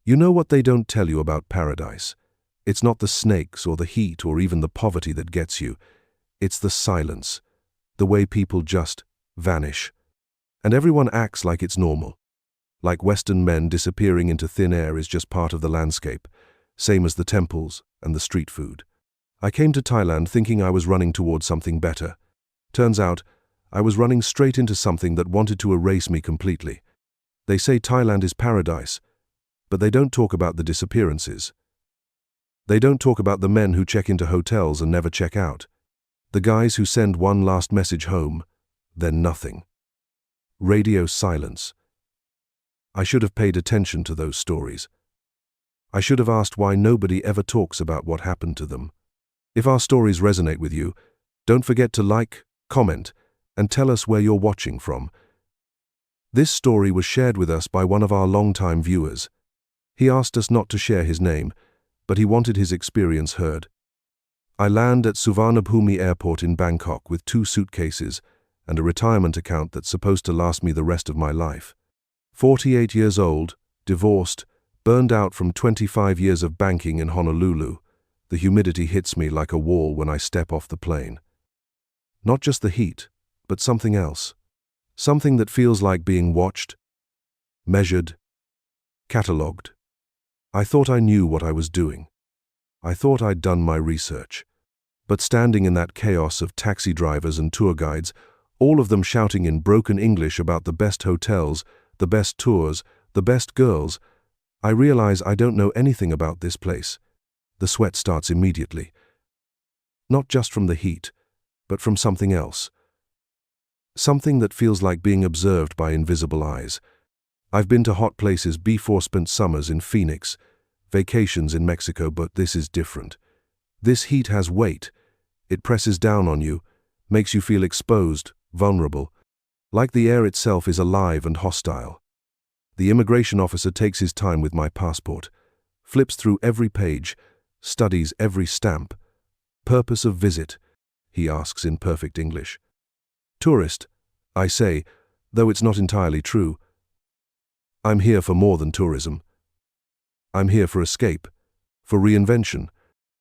You know what they don't tell you about paradise? It's not the snakes or the heat or even the poverty that gets you. It's the silence, the way people just vanish. And everyone acts like it's normal. Like Western men disappearing into thin air is just part of the landscape, same as the temples and the street food. I came to Thailand thinking I was running towards something better. Turns out, I was running straight into something that wanted to erase me completely. They say Thailand is paradise, but they don't talk about the disappearances. They don't talk about the men who check into hotels and never check out. The guys who send one last message home, then nothing. Radio silence. I should have paid attention to those stories. I should have asked why nobody ever talks about what happened to them. If our stories resonate with you, don't forget to like, comment, and tell us where you're watching from. This story was shared with us by one of our longtime viewers. He asked us not to share his name, but he wanted his experience heard. I land at Suvarnabhumi Airport in Bangkok with 2 suitcases and a retirement account that's supposed to last me the rest of my life. 48 years old, divorced, burned out from 25 years of banking in Honolulu. The humidity hits me like a wall when I step off the plane. Not just the heat, but something else. Something that feels like being watched, measured, catalogued. I thought I knew what I was doing. I thought I'd done my research. But standing in that chaos of taxi drivers and tour guides, all of them shouting in broken English about the best hotels, the best tours, the best girls, I realize I don't know anything about this place. The sweat starts immediately. Not just from the heat, but from something else. Something that feels like being observed by invisible eyes. I've been to hot places before, spent summers in Phoenix, vacations in Mexico, but this is different. This heat has weight. It presses down on you, makes you feel exposed, vulnerable, like the air itself is alive and hostile. The immigration officer takes his time with my passport, flips through every page, studies every stamp. Purpose of visit, he asks in perfect English. Tourist, I say, though it's not entirely true. I'm here for more than tourism. I'm here for escape, for reinvention,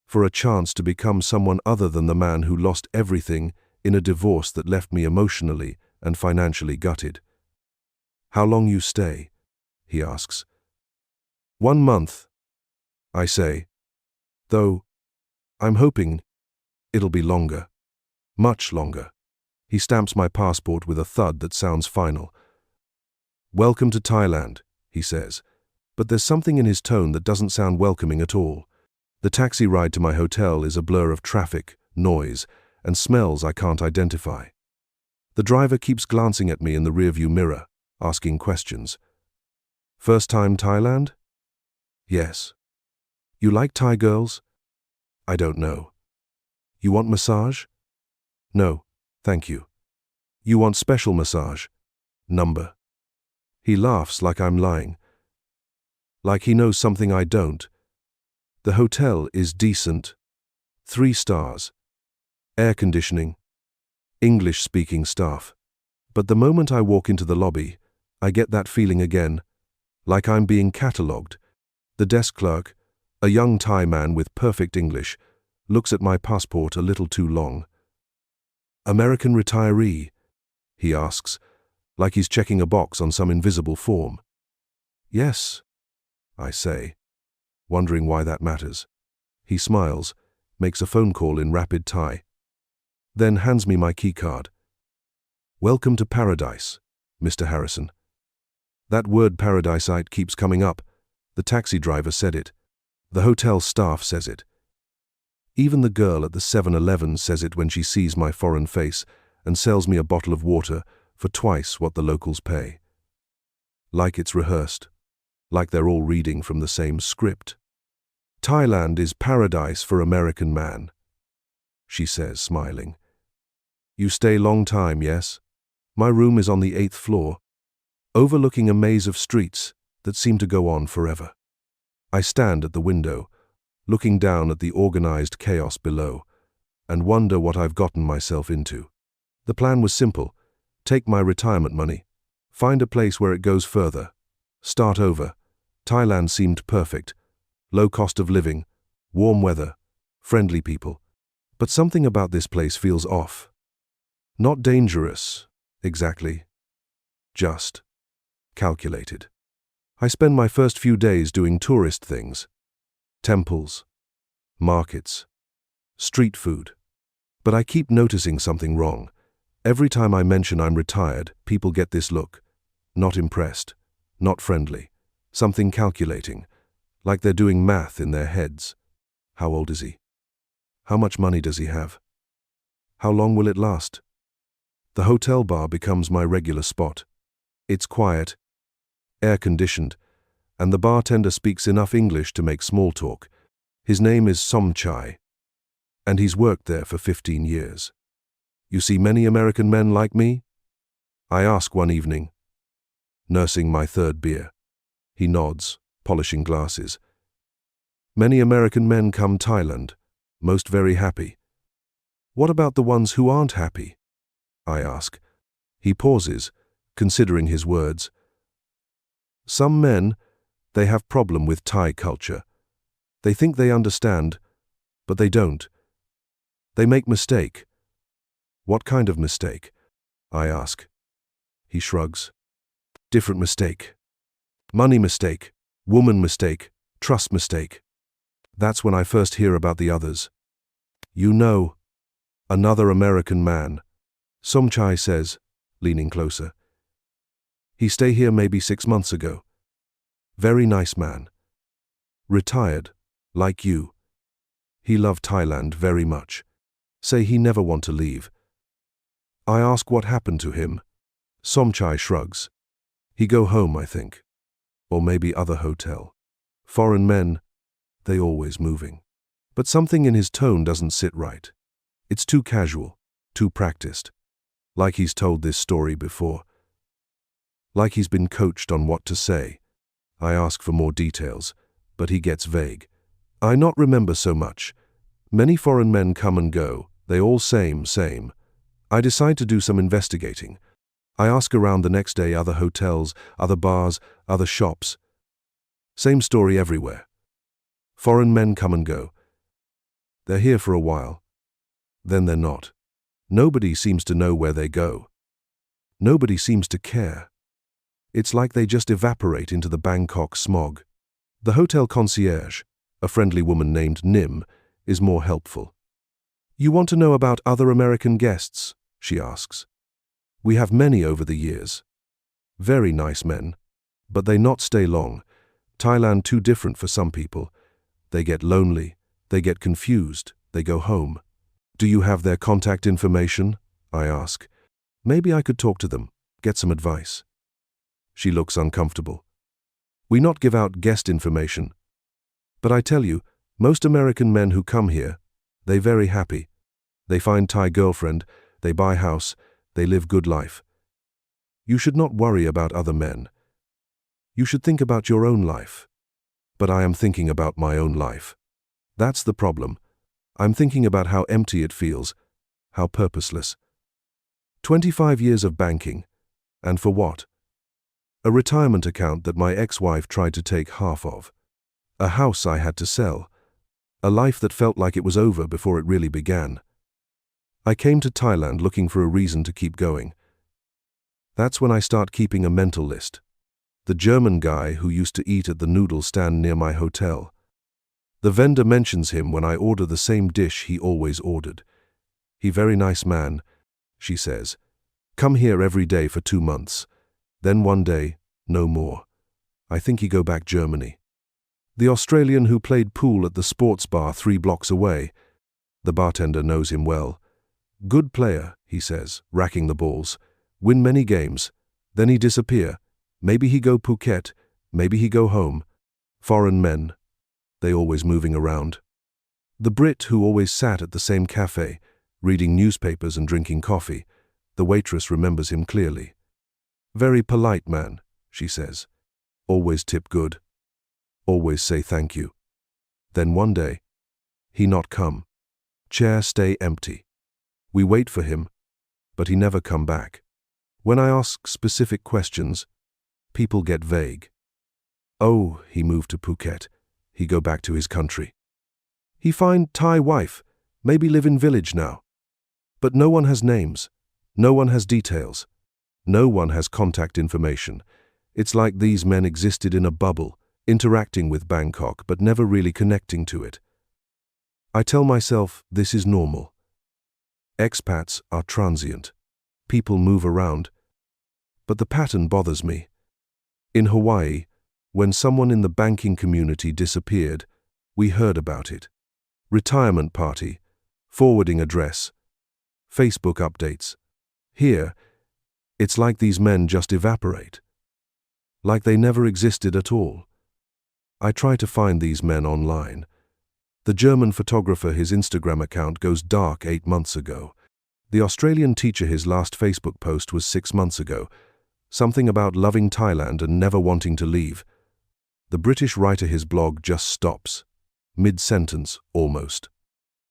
for a chance to become someone other than the man who lost everything in a divorce that left me emotionally and financially gutted. How long you stay? He asks. 1 month, I say, though I'm hoping it'll be longer, much longer. He stamps my passport with a thud that sounds final. Welcome to Thailand, he says, but there's something in his tone that doesn't sound welcoming at all. The taxi ride to my hotel is a blur of traffic, noise, and smells I can't identify. The driver keeps glancing at me in the rearview mirror, asking questions. First time Thailand? Yes. You like Thai girls? I don't know. You want massage? No, thank you. You want special massage? Number. He laughs like I'm lying. Like he knows something I don't. The hotel is decent. 3 stars. Air conditioning. English-speaking staff. But the moment I walk into the lobby, I get that feeling again, like I'm being catalogued. The desk clerk, a young Thai man with perfect English, looks at my passport a little too long. American retiree, he asks, like he's checking a box on some invisible form. Yes, I say, wondering why that matters. He smiles, makes a phone call in rapid Thai, then hands me my keycard. Welcome to paradise, Mr. Harrison. That word paradisite keeps coming up. The taxi driver said it. The hotel staff says it. Even the girl at the 7-Eleven says it when she sees my foreign face and sells me a bottle of water for twice what the locals pay. Like it's rehearsed. Like they're all reading from the same script. Thailand is paradise for American man, she says, smiling. You stay long time, yes? My room is on the 8th floor, overlooking a maze of streets that seem to go on forever. I stand at the window, looking down at the organized chaos below, and wonder what I've gotten myself into. The plan was simple. Take my retirement money, find a place where it goes further, start over, Thailand seemed perfect. Low cost of living, warm weather, friendly people. But something about this place feels off. Not dangerous, exactly. Just calculated. I spend my first few days doing tourist things. Temples, markets, street food. But I keep noticing something wrong. Every time I mention I'm retired, people get this look. Not impressed, not friendly, something calculating, like they're doing math in their heads. How old is he? How much money does he have? How long will it last? The hotel bar becomes my regular spot. It's quiet, air-conditioned, and the bartender speaks enough English to make small talk. His name is Somchai, and he's worked there for 15 years. You see many American men like me? I ask one evening, nursing my third beer. He nods, polishing glasses. Many American men come Thailand, most very happy. What about the ones who aren't happy? I ask. He pauses, considering his words. Some men, they have problem with Thai culture. They think they understand, but they don't. They make mistake. What kind of mistake? I ask. He shrugs. Different mistake. Money mistake, woman mistake, trust mistake. That's when I first hear about the others. You know, another American man, Somchai says, leaning closer. He stay here maybe 6 months ago. Very nice man. Retired, like you. He loved Thailand very much. Say he never want to leave. I ask what happened to him. Somchai shrugs. He go home, I think. Or maybe other hotel. Foreign men, they always moving. But something in his tone doesn't sit right. It's too casual, too practiced. Like he's told this story before. Like he's been coached on what to say. I ask for more details, but he gets vague. I not remember so much. Many foreign men come and go, they all same. I decide to do some investigating. I ask around the next day other hotels, other bars, other shops. Same story everywhere. Foreign men come and go. They're here for a while. Then they're not. Nobody seems to know where they go. Nobody seems to care. It's like they just evaporate into the Bangkok smog. The hotel concierge, a friendly woman named Nim, is more helpful. You want to know about other American guests? She asks. We have many over the years. Very nice men, but they not stay long. Thailand too different for some people. They get lonely, they get confused, they go home. Do you have their contact information? I ask. Maybe I could talk to them, get some advice. She looks uncomfortable. We not give out guest information. But I tell you, most American men who come here, they very happy. They find Thai girlfriend, they buy house, they live good life. You should not worry about other men. You should think about your own life. But I am thinking about my own life. That's the problem. I'm thinking about how empty it feels, how purposeless. 25 years of banking, and for what? A retirement account that my ex-wife tried to take half of. A house I had to sell. A life that felt like it was over before it really began. I came to Thailand looking for a reason to keep going. That's when I start keeping a mental list. The German guy who used to eat at the noodle stand near my hotel. The vendor mentions him when I order the same dish he always ordered. He very nice man, she says. Come here every day for 2 months. Then one day, no more. I think he go back Germany. The Australian who played pool at the sports bar 3 blocks away. The bartender knows him well. Good player, he says, racking the balls. Win many games. Then he disappear. Maybe he go Phuket. Maybe he go home. Foreign men. They always moving around. The Brit who always sat at the same cafe, reading newspapers and drinking coffee. The waitress remembers him clearly. Very polite man, she says. Always tip good. Always say thank you. Then one day, he not come. Chair stay empty. We wait for him, but he never come back. When I ask specific questions, people get vague. Oh, he moved to Phuket. He go back to his country. He find Thai wife, maybe live in village now. But no one has names. No one has details. No one has contact information. It's like these men existed in a bubble, interacting with Bangkok but never really connecting to it. I tell myself this is normal. Expats are transient. People move around. But the pattern bothers me. In Hawaii, when someone in the banking community disappeared, we heard about it. Retirement party, forwarding address, Facebook updates. Here, it's like these men just evaporate. Like they never existed at all. I try to find these men online. The German photographer, his Instagram account goes dark 8 months ago. The Australian teacher, his last Facebook post was 6 months ago. Something about loving Thailand and never wanting to leave. The British writer, his blog just stops. Mid-sentence, almost.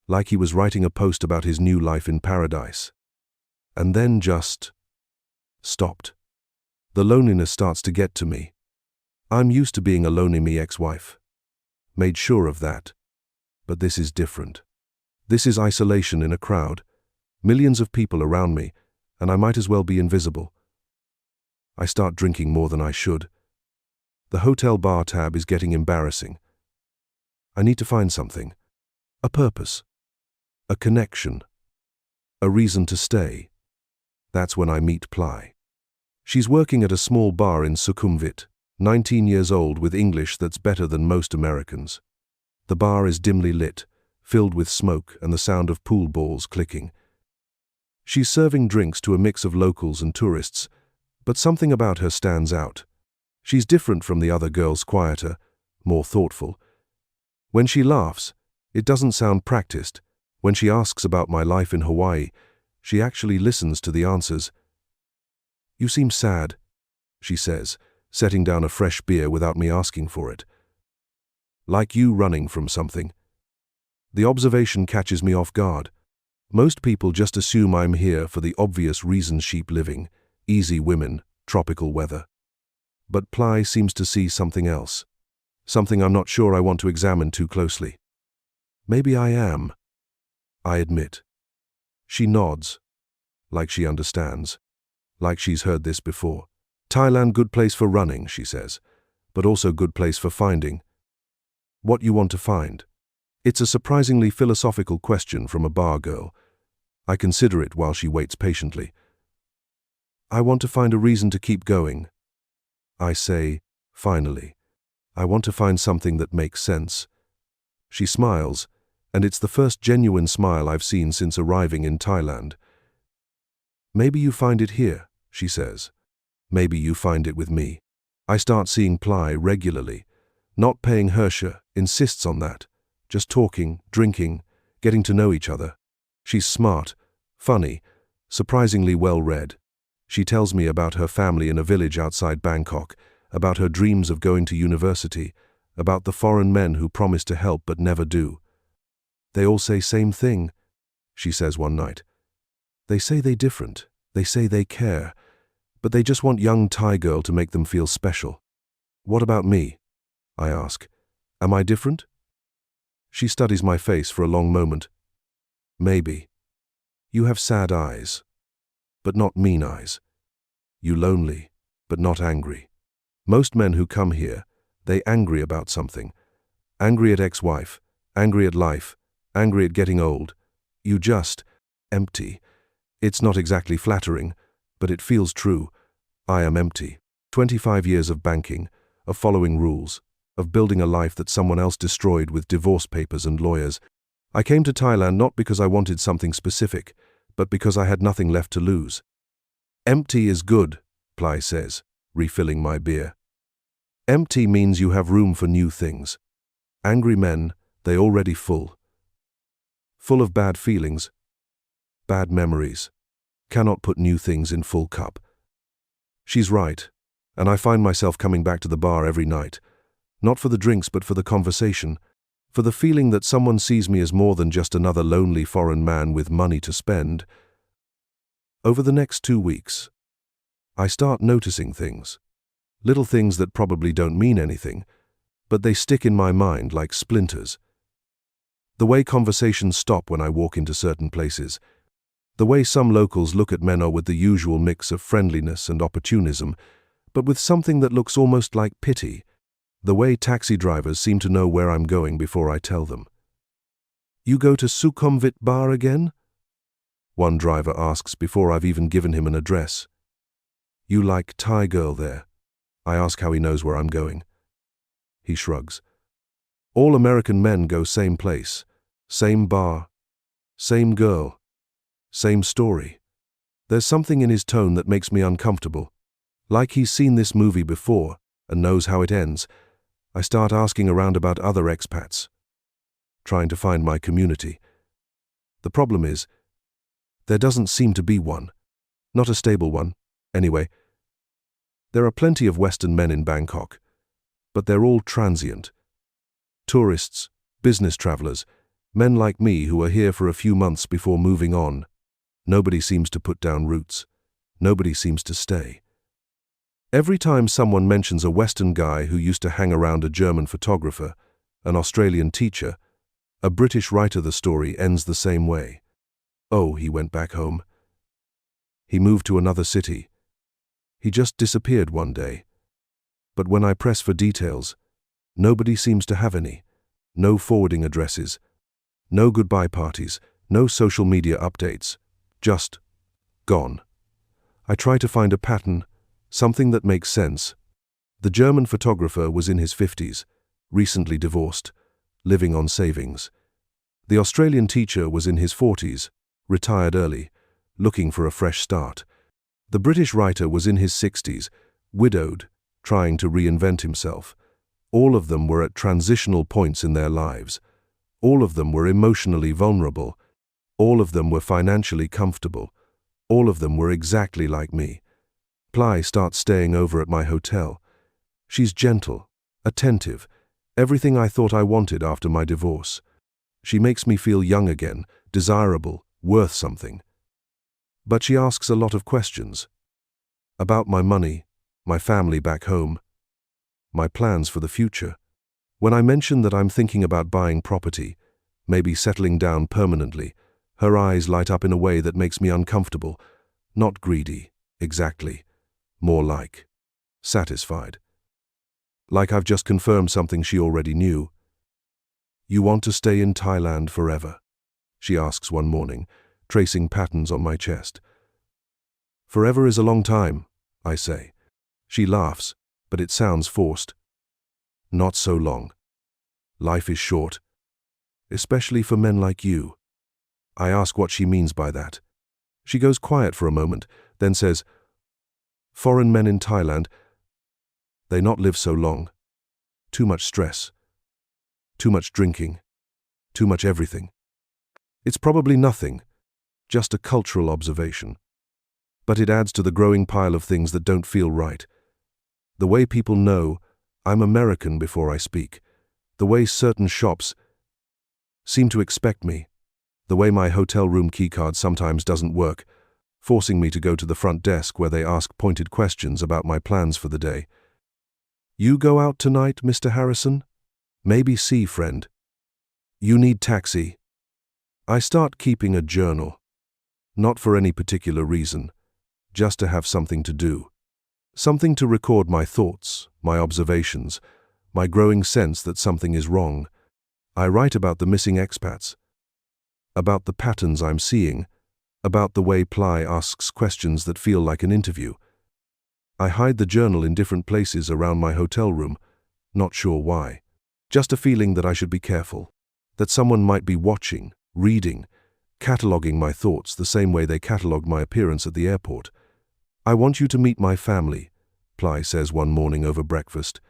Like he was writing a post about his new life in paradise. And then just stopped. The loneliness starts to get to me. I'm used to being a lonely me ex-wife. Made sure of that. But this is different. This is isolation in a crowd. Millions of people around me, and I might as well be invisible. I start drinking more than I should. The hotel bar tab is getting embarrassing. I need to find something. A purpose. A connection. A reason to stay. That's when I meet Ply. She's working at a small bar in Sukhumvit, 19 years old with English that's better than most Americans. The bar is dimly lit, filled with smoke and the sound of pool balls clicking. She's serving drinks to a mix of locals and tourists, but something about her stands out. She's different from the other girls, quieter, more thoughtful. When she laughs, it doesn't sound practiced. When she asks about my life in Hawaii, she actually listens to the answers. "You seem sad," she says, setting down a fresh beer without me asking for it. "Like you running from something." The observation catches me off guard. Most people just assume I'm here for the obvious reasons: sheep living, easy women, tropical weather. But Ply seems to see something else. Something I'm not sure I want to examine too closely. Maybe I am. I admit. She nods, like she understands, like she's heard this before. "Thailand, good place for running," she says, "but also good place for finding what you want to find." It's a surprisingly philosophical question from a bar girl. I consider it while she waits patiently. "I want to find a reason to keep going." I say, finally. I want to find something that makes sense. She smiles, and it's the first genuine smile I've seen since arriving in Thailand. "Maybe you find it here," she says. "Maybe you find it with me." I start seeing Ply regularly. Not paying Hersha, insists on that. Just talking, drinking, getting to know each other. She's smart, funny, surprisingly well-read. She tells me about her family in a village outside Bangkok, about her dreams of going to university, about the foreign men who promise to help but never do. "They all say same thing," she says one night. "They say they different, they say they care, but they just want young Thai girl to make them feel special." "What about me?" I ask. "Am I different?" She studies my face for a long moment. "Maybe. You have sad eyes, but not mean eyes. You lonely, but not angry. Most men who come here, they angry about something. Angry at ex-wife, angry at life, angry at getting old. You just empty. It's not exactly flattering, but it feels true. I am empty. 25 years of banking, of following rules, of building a life that someone else destroyed with divorce papers and lawyers. I came to Thailand not because I wanted something specific, but because I had nothing left to lose." "Empty is good," Ply says, refilling my beer. "Empty means you have room for new things. Angry men, they already full. Full of bad feelings, bad memories. Cannot put new things in full cup." She's right, and I find myself coming back to the bar every night. Not for the drinks, but for the conversation. For the feeling that someone sees me as more than just another lonely foreign man with money to spend. Over the next 2 weeks, I start noticing things. Little things that probably don't mean anything, but they stick in my mind like splinters. The way conversations stop when I walk into certain places. The way some locals look at Menor with the usual mix of friendliness and opportunism, but with something that looks almost like pity. The way taxi drivers seem to know where I'm going before I tell them. "You go to Sukhumvit Bar again?" one driver asks before I've even given him an address. "You like Thai girl there?" I ask how he knows where I'm going. He shrugs. "All American men go same place, same bar, same girl, same story." There's something in his tone that makes me uncomfortable. Like he's seen this movie before and knows how it ends. I start asking around about other expats, trying to find my community. The problem is, there doesn't seem to be one. Not a stable one, anyway. There are plenty of Western men in Bangkok, but they're all transient. Tourists, business travelers, men like me who are here for a few months before moving on. Nobody seems to put down roots. Nobody seems to stay. Every time someone mentions a Western guy who used to hang around a German photographer, an Australian teacher, a British writer, the story ends the same way. "Oh, he went back home. He moved to another city. He just disappeared one day." But when I press for details, nobody seems to have any. No forwarding addresses, no goodbye parties, no social media updates. Just gone. I try to find a pattern, something that makes sense. The German photographer was in his 50s, recently divorced, living on savings. The Australian teacher was in his 40s, retired early, looking for a fresh start. The British writer was in his 60s, widowed, trying to reinvent himself. All of them were at transitional points in their lives. All of them were emotionally vulnerable. All of them were financially comfortable. All of them were exactly like me. Ply starts staying over at my hotel. She's gentle, attentive, everything I thought I wanted after my divorce. She makes me feel young again, desirable, worth something. But she asks a lot of questions. About my money, my family back home, my plans for the future. When I mention that I'm thinking about buying property, maybe settling down permanently, her eyes light up in a way that makes me uncomfortable. Not greedy, exactly. More like satisfied. Like I've just confirmed something she already knew. "You want to stay in Thailand forever?" she asks one morning, tracing patterns on my chest. "Forever is a long time," I say. She laughs, but it sounds forced. "Not so long. Life is short, especially for men like you." I ask what she means by that. She goes quiet for a moment, then says, "Foreign men in Thailand, they not live so long. Too much stress. Too much drinking. Too much everything. It's probably nothing, just a cultural observation. But it adds to the growing pile of things that don't feel right. The way people know I'm American before I speak. The way certain shops seem to expect me. The way my hotel room keycard sometimes doesn't work, forcing me to go to the front desk where they ask pointed questions about my plans for the day. "You go out tonight, Mr. Harrison? Maybe see friend. You need taxi." I start keeping a journal. Not for any particular reason, just to have something to do. Something to record my thoughts, my observations, my growing sense that something is wrong. I write about the missing expats, about the patterns I'm seeing, about the way Ply asks questions that feel like an interview. I hide the journal in different places around my hotel room, not sure why. Just a feeling that I should be careful, that someone might be watching, reading, cataloguing my thoughts the same way they catalogued my appearance at the airport. "I want you to meet my family," Ply says one morning over breakfast.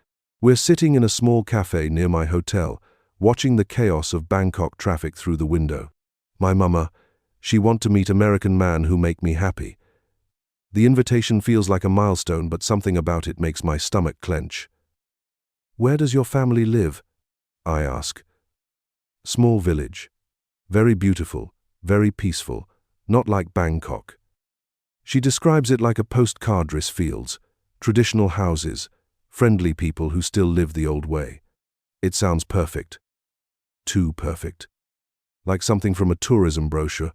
We're sitting in a small cafe near my hotel, watching the chaos of Bangkok traffic through the window. My mama, she want to meet American man who make me happy. The invitation feels like a milestone, but something about it makes my stomach clench. "Where does your family live?" I ask. "Small village. Very beautiful, very peaceful, not like Bangkok." She describes it like a postcard fields, traditional houses, friendly people who still live the old way. It sounds perfect. Too perfect. Like something from a tourism brochure.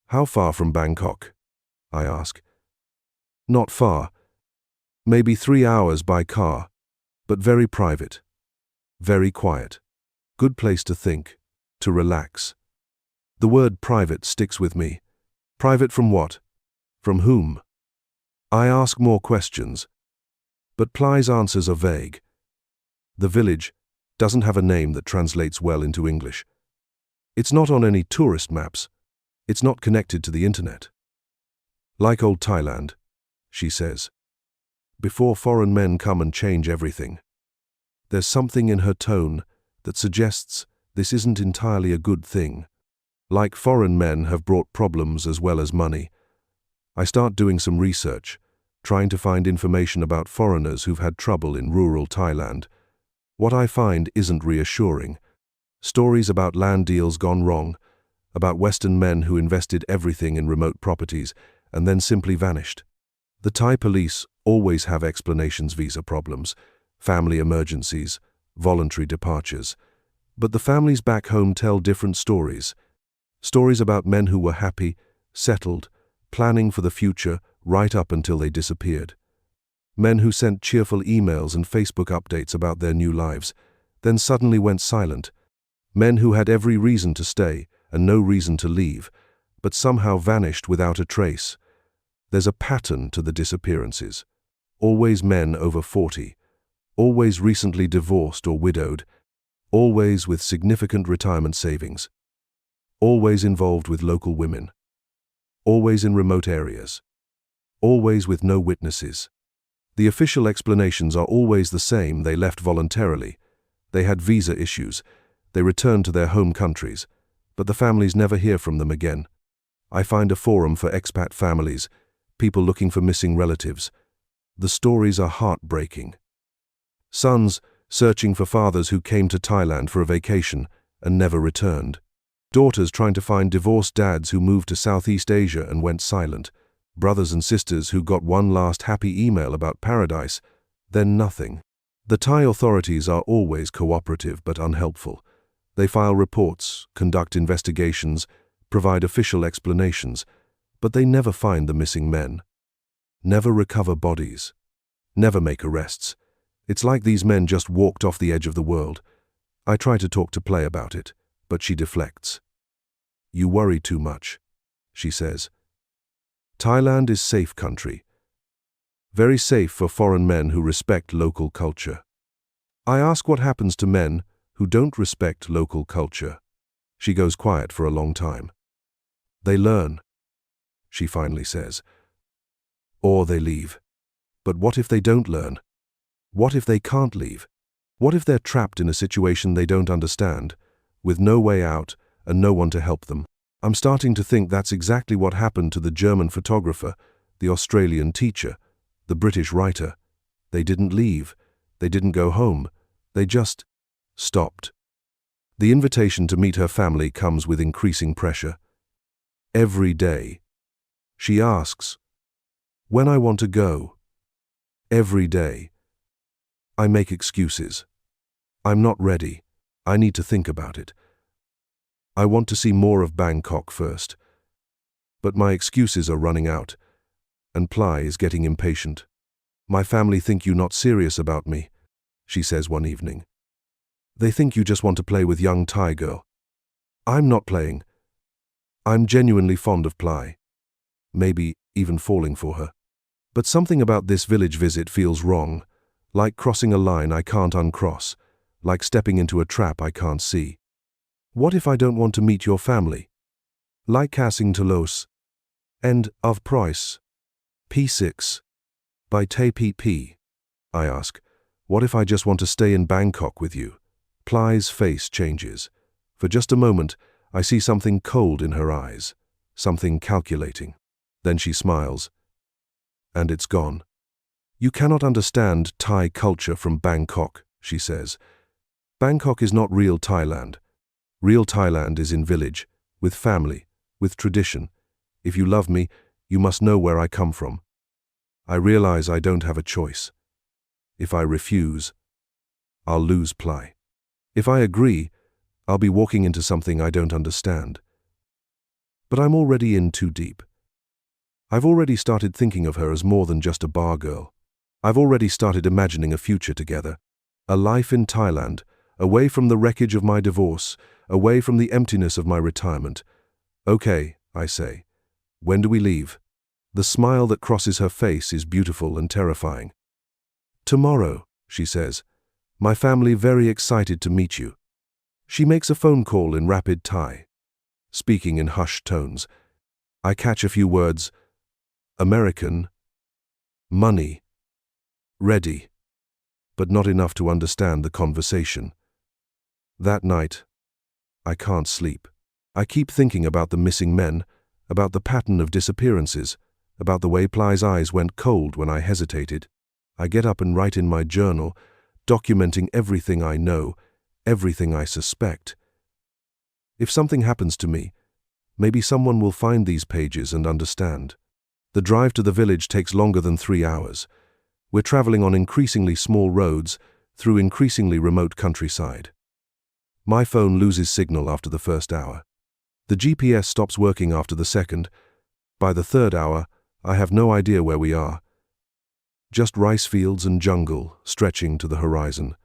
How far from Bangkok? I ask. Not far. Maybe 3 hours by car, but very private. Very quiet. Good place to think, to relax. The word private sticks with me. Private from what? From whom? I ask more questions, but Ply's answers are vague. The village doesn't have a name that translates well into English. It's not on any tourist maps. It's not connected to the internet. Like old Thailand, she says. Before foreign men come and change everything. There's something in her tone that suggests this isn't entirely a good thing. Like foreign men have brought problems as well as money. I start doing some research, trying to find information about foreigners who've had trouble in rural Thailand. What I find isn't reassuring. Stories about land deals gone wrong, about Western men who invested everything in remote properties and then simply vanished. The Thai police always have explanations: visa problems, family emergencies, voluntary departures. But the families back home tell different stories. Stories about men who were happy, settled, planning for the future right up until they disappeared. Men who sent cheerful emails and Facebook updates about their new lives, then suddenly went silent. Men who had every reason to stay and no reason to leave, but somehow vanished without a trace. There's a pattern to the disappearances. Always men over 40. Always recently divorced or widowed. Always with significant retirement savings. Always involved with local women. Always in remote areas. Always with no witnesses. The official explanations are always the same: they left voluntarily. They had visa issues. They returned to their home countries. But the families never hear from them again. I find a forum for expat families, people looking for missing relatives. The stories are heartbreaking. Sons searching for fathers who came to Thailand for a vacation and never returned. Daughters trying to find divorced dads who moved to Southeast Asia and went silent. Brothers and sisters who got one last happy email about paradise, then nothing. The Thai authorities are always cooperative but unhelpful. They file reports, conduct investigations, provide official explanations, but they never find the missing men. Never recover bodies. Never make arrests. It's like these men just walked off the edge of the world. I try to talk to Play about it, but she deflects. You worry too much, she says. Thailand is safe country. Very safe for foreign men who respect local culture. I ask what happens to men who don't respect local culture. She goes quiet for a long time. They learn, she finally says. Or they leave. But what if they don't learn? What if they can't leave? What if they're trapped in a situation they don't understand, with no way out and no one to help them? I'm starting to think that's exactly what happened to the German photographer, the Australian teacher, the British writer. They didn't leave. They didn't go home. They just stopped. The invitation to meet her family comes with increasing pressure. Every day. She asks, when I want to go. Every day. I make excuses. I'm not ready. I need to think about it. I want to see more of Bangkok first. But my excuses are running out, and Ply is getting impatient. My family think you're not serious about me, she says one evening. They think you just want to play with young Thai girl. I'm not playing. I'm genuinely fond of Ply. Maybe even falling for her. But something about this village visit feels wrong, like crossing a line I can't uncross, like stepping into a trap I can't see. What if I don't want to meet your family? Like casting to Los. End of price. P6. By TPP. I ask, what if I just want to stay in Bangkok with you? Ply's face changes. For just a moment, I see something cold in her eyes, something calculating. Then she smiles. And it's gone. You cannot understand Thai culture from Bangkok, she says. Bangkok is not real Thailand. Real Thailand is in village, with family, with tradition. If you love me, you must know where I come from. I realize I don't have a choice. If I refuse, I'll lose Ply. If I agree, I'll be walking into something I don't understand. But I'm already in too deep. I've already started thinking of her as more than just a bar girl. I've already started imagining a future together, a life in Thailand, away from the wreckage of my divorce, away from the emptiness of my retirement. Okay, I say. When do we leave? The smile that crosses her face is beautiful and terrifying. Tomorrow, she says. My family very excited to meet you. She makes a phone call in rapid Thai, speaking in hushed tones. I catch a few words. American, money, ready, but not enough to understand the conversation. That night, I can't sleep. I keep thinking about the missing men, about the pattern of disappearances, about the way Ply's eyes went cold when I hesitated. I get up and write in my journal, documenting everything I know, everything I suspect. If something happens to me, maybe someone will find these pages and understand. The drive to the village takes longer than 3 hours. We're traveling on increasingly small roads through increasingly remote countryside. My phone loses signal after the first hour. The GPS stops working after the second. By the third hour, I have no idea where we are. Just rice fields and jungle stretching to the horizon.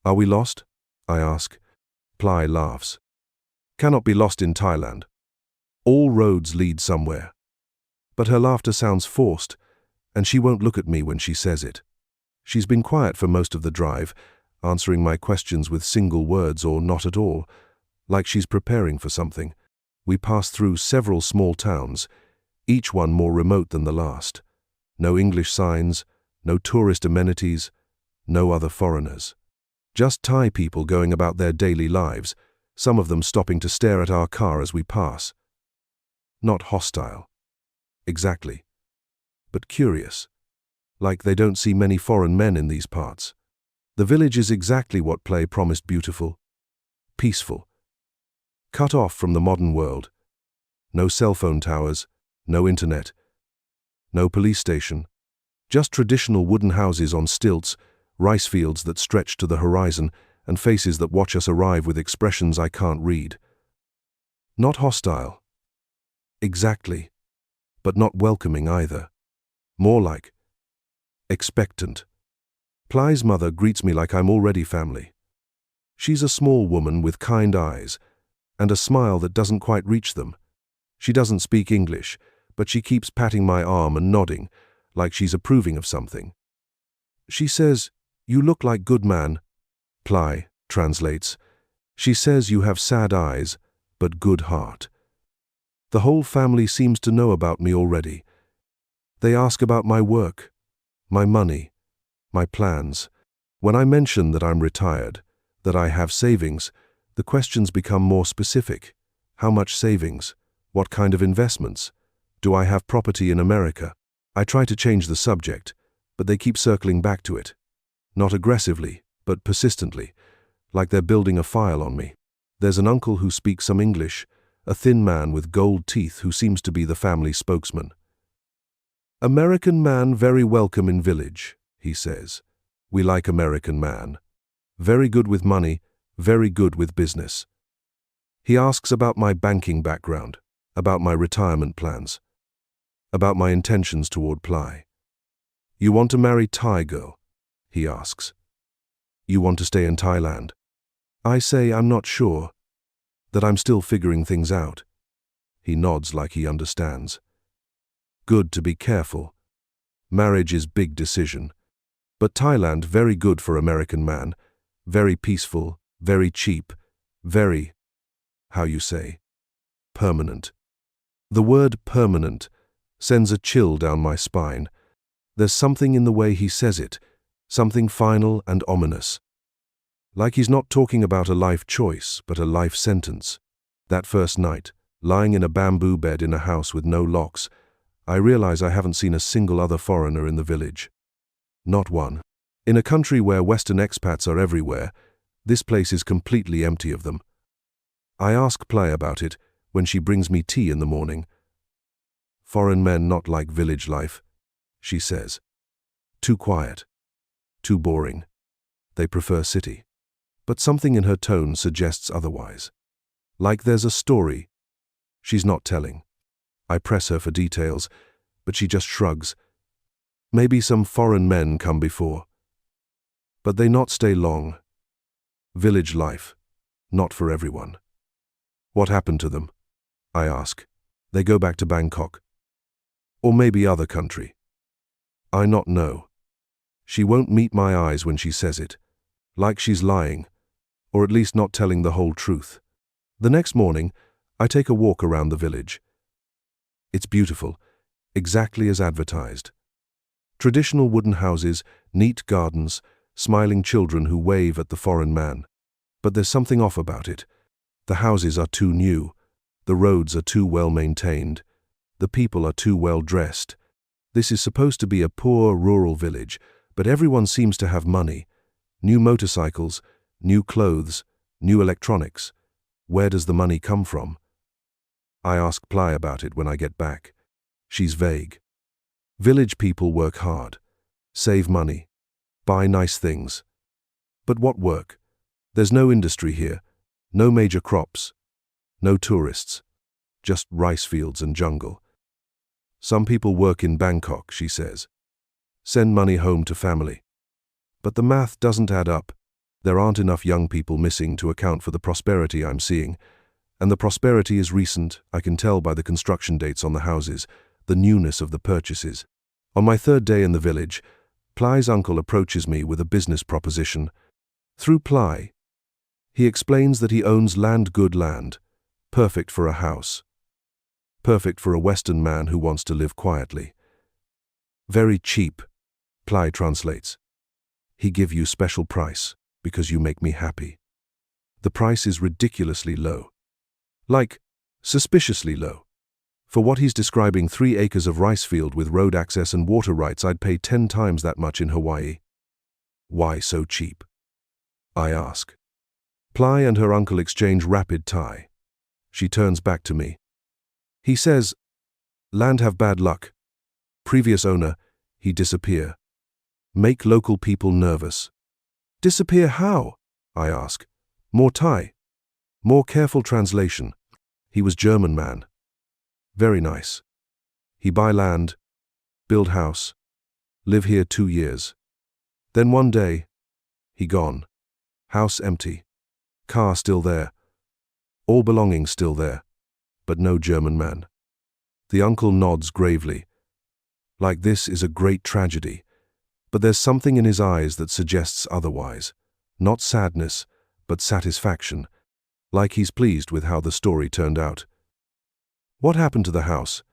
Are we lost? I ask. Ply laughs. Cannot be lost in Thailand. All roads lead somewhere. But her laughter sounds forced, and she won't look at me when she says it. She's been quiet for most of the drive, answering my questions with single words or not at all, like she's preparing for something. We pass through several small towns, each one more remote than the last. No English signs, no tourist amenities, no other foreigners. Just Thai people going about their daily lives, some of them stopping to stare at our car as we pass. Not hostile. Exactly. But curious. Like they don't see many foreign men in these parts. The village is exactly what Ply promised: beautiful, peaceful, cut off from the modern world. No cell phone towers, no internet, no police station. Just traditional wooden houses on stilts, rice fields that stretch to the horizon, and faces that watch us arrive with expressions I can't read. Not hostile. Exactly. But not welcoming either. More like expectant. Ply's mother greets me like I'm already family. She's a small woman with kind eyes and a smile that doesn't quite reach them. She doesn't speak English, but she keeps patting my arm and nodding, like she's approving of something. She says, "You look like good man." Ply translates. She says you have sad eyes, but good heart. The whole family seems to know about me already. They ask about my work, my money, my plans. When I mention that I'm retired, that I have savings, the questions become more specific. How much savings? What kind of investments? Do I have property in America? I try to change the subject, but they keep circling back to it. Not aggressively, but persistently, like they're building a file on me. There's an uncle who speaks some English, a thin man with gold teeth who seems to be the family spokesman. American man very welcome in village, he says. We like American man. Very good with money, very good with business. He asks about my banking background, about my retirement plans, about my intentions toward Ply. You want to marry Thai girl? He asks. You want to stay in Thailand? I say I'm not sure, that I'm still figuring things out. He nods like he understands. Good to be careful. Marriage is big decision. But Thailand very good for American man. Very peaceful, very cheap, very, how you say, permanent. The word permanent sends a chill down my spine. There's something in the way he says it, something final and ominous. Like he's not talking about a life choice, but a life sentence. That first night, lying in a bamboo bed in a house with no locks, I realize I haven't seen a single other foreigner in the village. Not one. In a country where Western expats are everywhere, this place is completely empty of them. I ask Ply about it when she brings me tea in the morning. Foreign men not like village life, she says. Too quiet. Too boring. They prefer city. But something in her tone suggests otherwise. Like there's a story she's not telling. I press her for details, but she just shrugs. Maybe some foreign men come before. But they not stay long. Village life, not for everyone. What happened to them? I ask. They go back to Bangkok. Or maybe other country. I not know. She won't meet my eyes when she says it. Like she's lying, or at least not telling the whole truth. The next morning, I take a walk around the village. It's beautiful, exactly as advertised. Traditional wooden houses, neat gardens, smiling children who wave at the foreign man. But there's something off about it. The houses are too new, the roads are too well maintained, the people are too well dressed. This is supposed to be a poor rural village, but everyone seems to have money. New motorcycles, new clothes, new electronics. Where does the money come from? I ask Ply about it when I get back. She's vague. Village people work hard, save money, buy nice things. But what work? There's no industry here, no major crops, no tourists, just rice fields and jungle. Some people work in Bangkok, she says. Send money home to family. But the math doesn't add up. There aren't enough young people missing to account for the prosperity I'm seeing. And the prosperity is recent, I can tell by the construction dates on the houses, the newness of the purchases. On my third day in the village, Ply's uncle approaches me with a business proposition. Through Ply, he explains that he owns good land, perfect for a house. Perfect for a Western man who wants to live quietly. Very cheap, Ply translates. He give you special price because you make me happy. The price is ridiculously low. Like, suspiciously low. For what he's describing, 3 acres of rice field with road access and water rights, I'd pay 10 times that much in Hawaii. Why so cheap? I ask. Ply and her uncle exchange rapid Thai. She turns back to me. He says, land have bad luck. Previous owner, he disappear. Make local people nervous. Disappear how? I ask. More Thai. More careful translation. He was German man. Very nice. He buy land, build house, live here 2 years. Then one day, he gone. House empty. Car still there. All belongings still there. But no German man. The uncle nods gravely. Like this is a great tragedy. But there's something in his eyes that suggests otherwise. Not sadness, but satisfaction. Like he's pleased with how the story turned out. What happened to the house?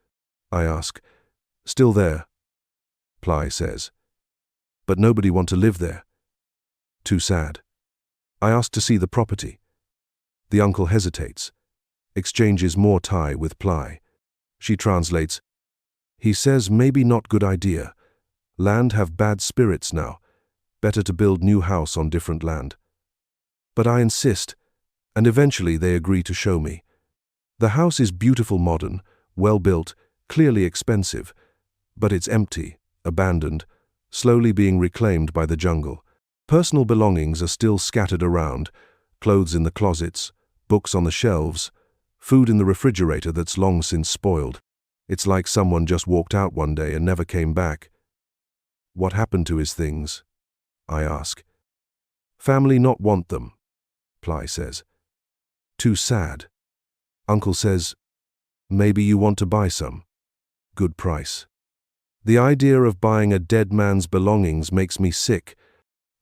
I ask. Still there, Ply says. But nobody want to live there. Too sad. I ask to see the property. The uncle hesitates. Exchanges more Thai with Ply. She translates. He says maybe not good idea. Land have bad spirits now. Better to build new house on different land. But I insist, and eventually they agree to show me. The house is beautiful, modern, well built, clearly expensive, but it's empty, abandoned, slowly being reclaimed by the jungle. Personal belongings are still scattered around, clothes in the closets, books on the shelves, food in the refrigerator that's long since spoiled. It's like someone just walked out one day and never came back. What happened to his things? I ask. Family not want them, Ply says. Too sad. Uncle says, maybe you want to buy some. Good price. The idea of buying a dead man's belongings makes me sick,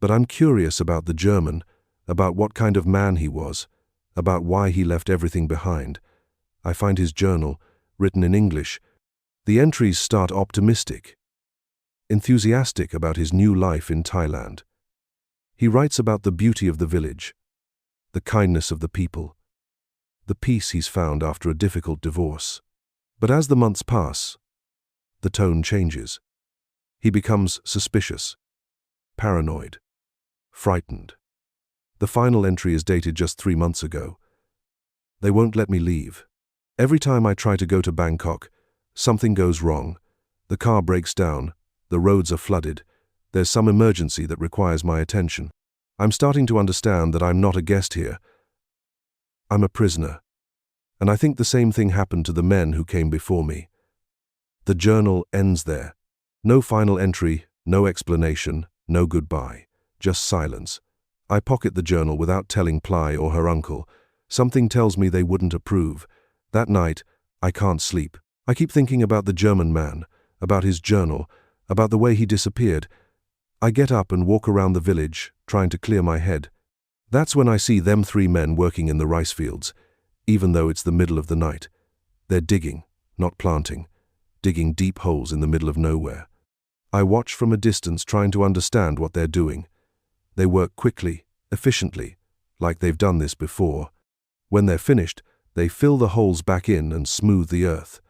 but I'm curious about the German, about what kind of man he was, about why he left everything behind. I find his journal, written in English. The entries start optimistic, enthusiastic about his new life in Thailand. He writes about the beauty of the village, the kindness of the people, the peace he's found after a difficult divorce. But as the months pass, the tone changes. He becomes suspicious, paranoid, frightened. The final entry is dated just 3 months ago. They won't let me leave. Every time I try to go to Bangkok, something goes wrong. The car breaks down, the roads are flooded, There's some emergency that requires my attention. I'm starting to understand that I'm not a guest here. I'm a prisoner. And I think the same thing happened to the men who came before me. The journal ends there. No final entry, no explanation, no goodbye. Just silence. I pocket the journal without telling Ply or her uncle. Something tells me they wouldn't approve. That night, I can't sleep. I keep thinking about the German man, about his journal, about the way he disappeared. I get up and walk around the village, trying to clear my head. That's when I see them 3 men working in the rice fields, even though it's the middle of the night. They're digging, not planting, digging deep holes in the middle of nowhere. I watch from a distance, trying to understand what they're doing. They work quickly, efficiently, like they've done this before. When they're finished, they fill the holes back in and smooth the earth.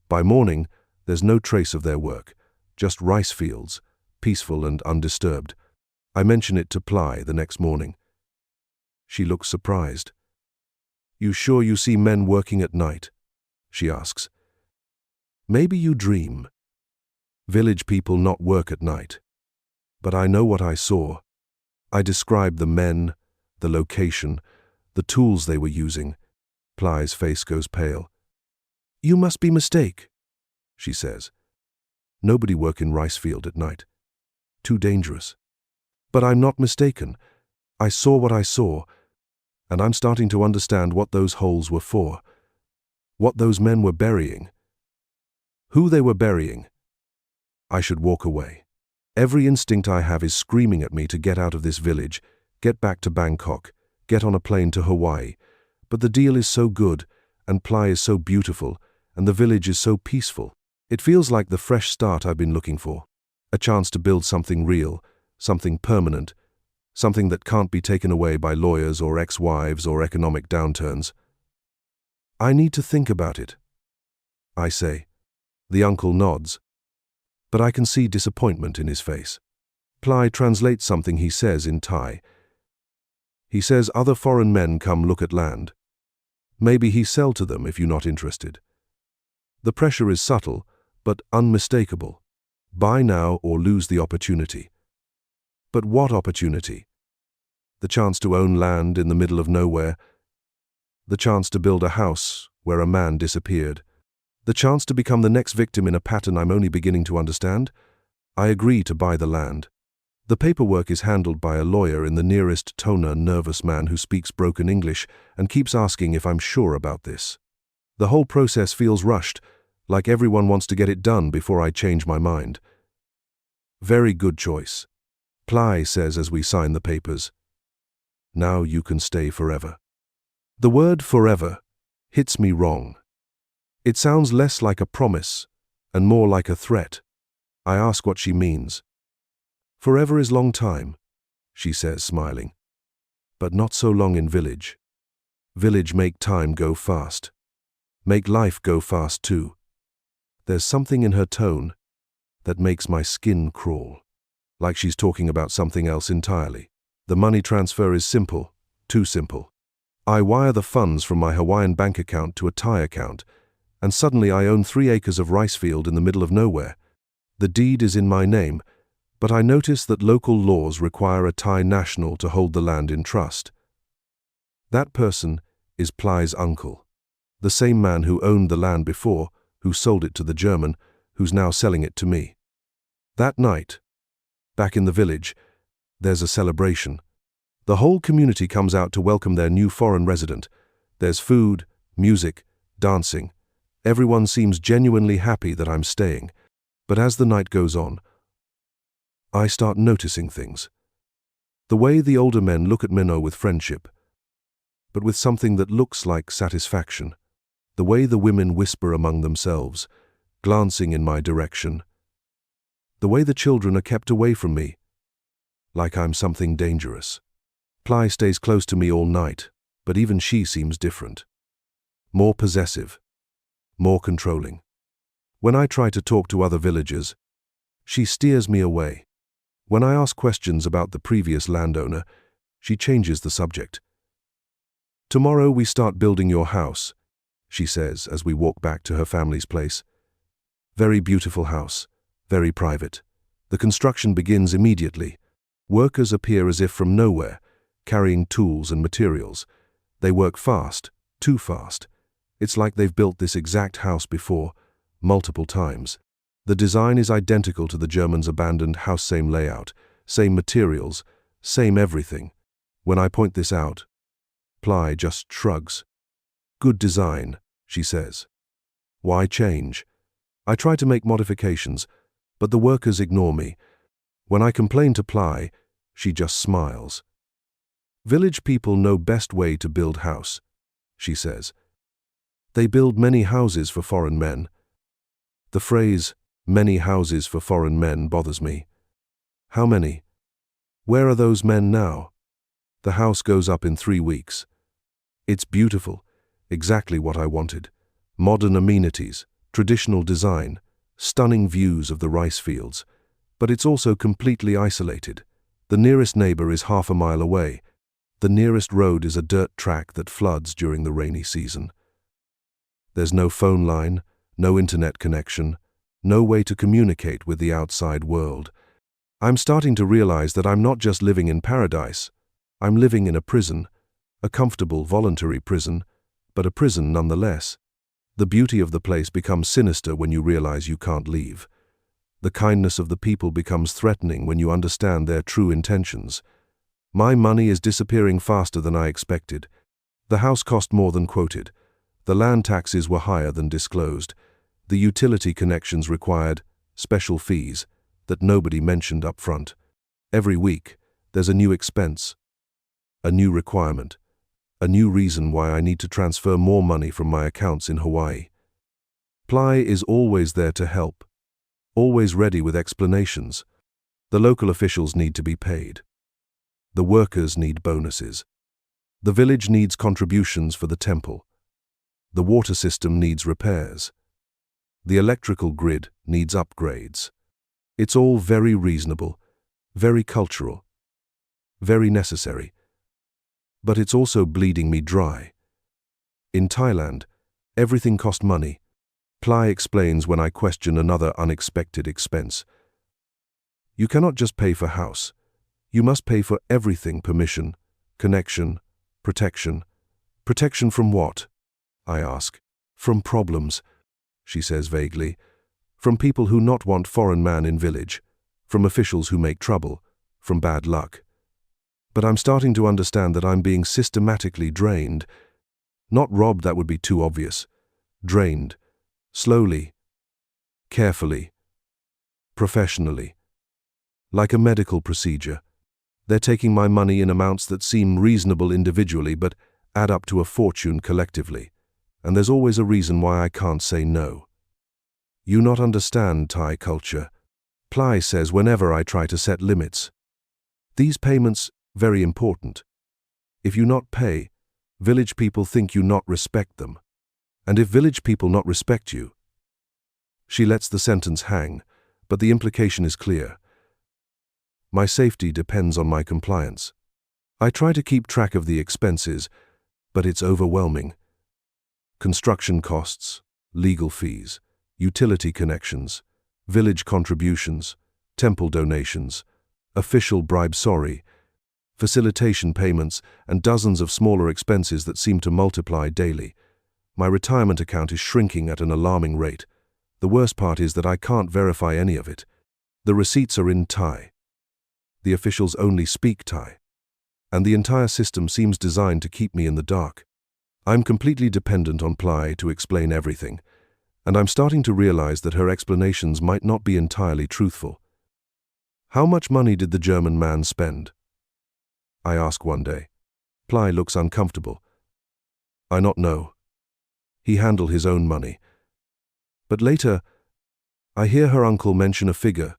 By morning, there's no trace of their work, just rice fields, peaceful and undisturbed. I mention it to Ply the next morning. She looks surprised. "You sure you see men working at night?" she asks. "Maybe you dream. Village people not work at night. But I know what I saw." I describe the men, the location, the tools they were using. Ply's face goes pale. "You must be mistake," she says. "Nobody work in rice field at night. Too dangerous." But I'm not mistaken. I saw what I saw, and I'm starting to understand what those holes were for, what those men were burying, who they were burying. I should walk away. Every instinct I have is screaming at me to get out of this village, get back to Bangkok, get on a plane to Hawaii. But the deal is so good, and Ply is so beautiful, and the village is so peaceful. It feels like the fresh start I've been looking for. A chance to build something real, something permanent, something that can't be taken away by lawyers or ex-wives or economic downturns. "I need to think about it," I say. The uncle nods, but I can see disappointment in his face. Ply translates something he says in Thai. He says other foreign men come look at land. Maybe he sell to them if you're not interested. The pressure is subtle, but unmistakable. Buy now or lose the opportunity. But what opportunity? The chance to own land in the middle of nowhere. The chance to build a house where a man disappeared. The chance to become the next victim in a pattern I'm only beginning to understand. I agree to buy the land. The paperwork is handled by a lawyer in the nearest toner, nervous man who speaks broken English and keeps asking if I'm sure about this. The whole process feels rushed, like everyone wants to get it done before I change my mind. "Very good choice," Ply says as we sign the papers. "Now you can stay forever." The word forever hits me wrong. It sounds less like a promise and more like a threat. I ask what she means. "Forever is long time," she says, smiling. "But not so long in village. Village make time go fast. Make life go fast too." There's something in her tone that makes my skin crawl, like she's talking about something else entirely. The money transfer is simple, too simple. I wire the funds from my Hawaiian bank account to a Thai account, and suddenly I own 3 acres of rice field in the middle of nowhere. The deed is in my name, but I notice that local laws require a Thai national to hold the land in trust. That person is Ply's uncle, the same man who owned the land before, who sold it to the German, who's now selling it to me. That night, back in the village, there's a celebration. The whole community comes out to welcome their new foreign resident. There's food, music, dancing. Everyone seems genuinely happy that I'm staying. But as the night goes on, I start noticing things. The way the older men look at Minnow with friendship, but with something that looks like satisfaction. The way the women whisper among themselves, glancing in my direction. The way the children are kept away from me, like I'm something dangerous. Ply stays close to me all night, but even she seems different. More possessive, more controlling. When I try to talk to other villagers, she steers me away. When I ask questions about the previous landowner, she changes the subject. "Tomorrow we start building your house," she says as we walk back to her family's place. "Very beautiful house, very private. The construction begins immediately. Workers appear as if from nowhere, carrying tools and materials. They work fast, too fast. It's like they've built this exact house before, multiple times. The design is identical to the Germans' abandoned house, same layout, same materials, same everything. When I point this out, Ply just shrugs. Good design, she says. Why change? I try to make modifications, but the workers ignore me. When I complain to Ply, she just smiles. Village people know best way to build house, she says. They build many houses for foreign men. The phrase, many houses for foreign men, bothers me. How many? Where are those men now? The house goes up in 3 weeks. It's beautiful, exactly what I wanted. Modern amenities, traditional design, stunning views of the rice fields. But it's also completely isolated. The nearest neighbor is half a mile away. The nearest road is a dirt track that floods during the rainy season. There's no phone line, no internet connection, no way to communicate with the outside world. I'm starting to realize that I'm not just living in paradise. I'm living in a prison, a comfortable voluntary prison, but a prison nonetheless. The beauty of the place becomes sinister when you realize you can't leave. The kindness of the people becomes threatening when you understand their true intentions. My money is disappearing faster than I expected. The house cost more than quoted. The land taxes were higher than disclosed. The utility connections required special fees that nobody mentioned up front. Every week, there's a new expense, a new requirement, a new reason why I need to transfer more money from my accounts in Hawaii. Ply is always there to help, always ready with explanations. The local officials need to be paid. The workers need bonuses. The village needs contributions for the temple. The water system needs repairs. The electrical grid needs upgrades. It's all very reasonable, very cultural, very necessary. But it's also bleeding me dry. In Thailand, everything cost money. Ply explains when I question another unexpected expense. You cannot just pay for house. You must pay for everything: permission, connection, protection. Protection from what? I ask. From problems, she says vaguely. From people who not want foreign man in village. From officials who make trouble. From bad luck. But I'm starting to understand that I'm being systematically drained. Not robbed, that would be too obvious. Drained. Slowly. Carefully. Professionally. Like a medical procedure. They're taking my money in amounts that seem reasonable individually but add up to a fortune collectively. And there's always a reason why I can't say no. You not understand Thai culture, Ply says whenever I try to set limits. These payments, very important. If you not pay, village people think you not respect them. And if village people not respect you. She lets the sentence hang, but the implication is clear. My safety depends on my compliance. I try to keep track of the expenses, but it's overwhelming. Construction costs, legal fees, utility connections, village contributions, temple donations, official bribe, facilitation payments, and dozens of smaller expenses that seem to multiply daily. My retirement account is shrinking at an alarming rate. The worst part is that I can't verify any of it. The receipts are in Thai. The officials only speak Thai. And the entire system seems designed to keep me in the dark. I'm completely dependent on Ply to explain everything, and I'm starting to realize that her explanations might not be entirely truthful. How much money did the German man spend? I ask one day. Ply looks uncomfortable. I not know. He handled his own money. But later, I hear her uncle mention a figure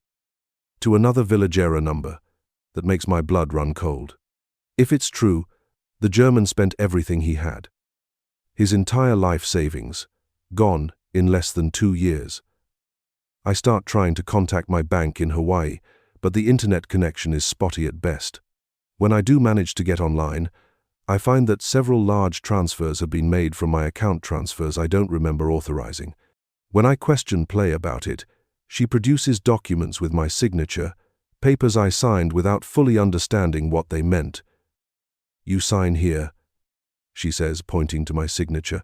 to another villagera number that makes my blood run cold. If it's true, the German spent everything he had. His entire life savings, gone in less than 2 years. I start trying to contact my bank in Hawaii, but the internet connection is spotty at best. When I do manage to get online, I find that several large transfers have been made from my account, transfers I don't remember authorizing. When I question Play about it, She produces documents with my signature, papers I signed without fully understanding what they meant. "You sign here," she says, pointing to my signature.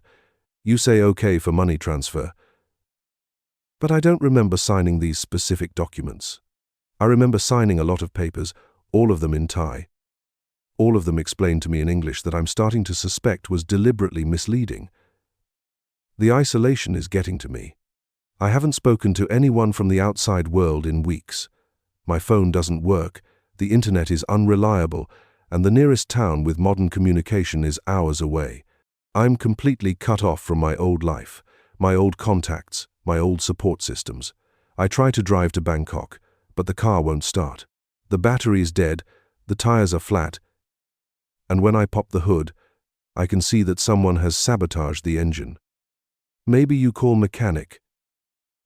"You say okay for money transfer." But I don't remember signing these specific documents. I remember signing a lot of papers, all of them in Thai. All of them explained to me in English that I'm starting to suspect was deliberately misleading. The isolation is getting to me. I haven't spoken to anyone from the outside world in weeks. My phone doesn't work, the internet is unreliable, and the nearest town with modern communication is hours away. I'm completely cut off from my old life, my old contacts, my old support systems. I try to drive to Bangkok, but the car won't start. The battery is dead, the tires are flat, and when I pop the hood, I can see that someone has sabotaged the engine. "Maybe you call mechanic,"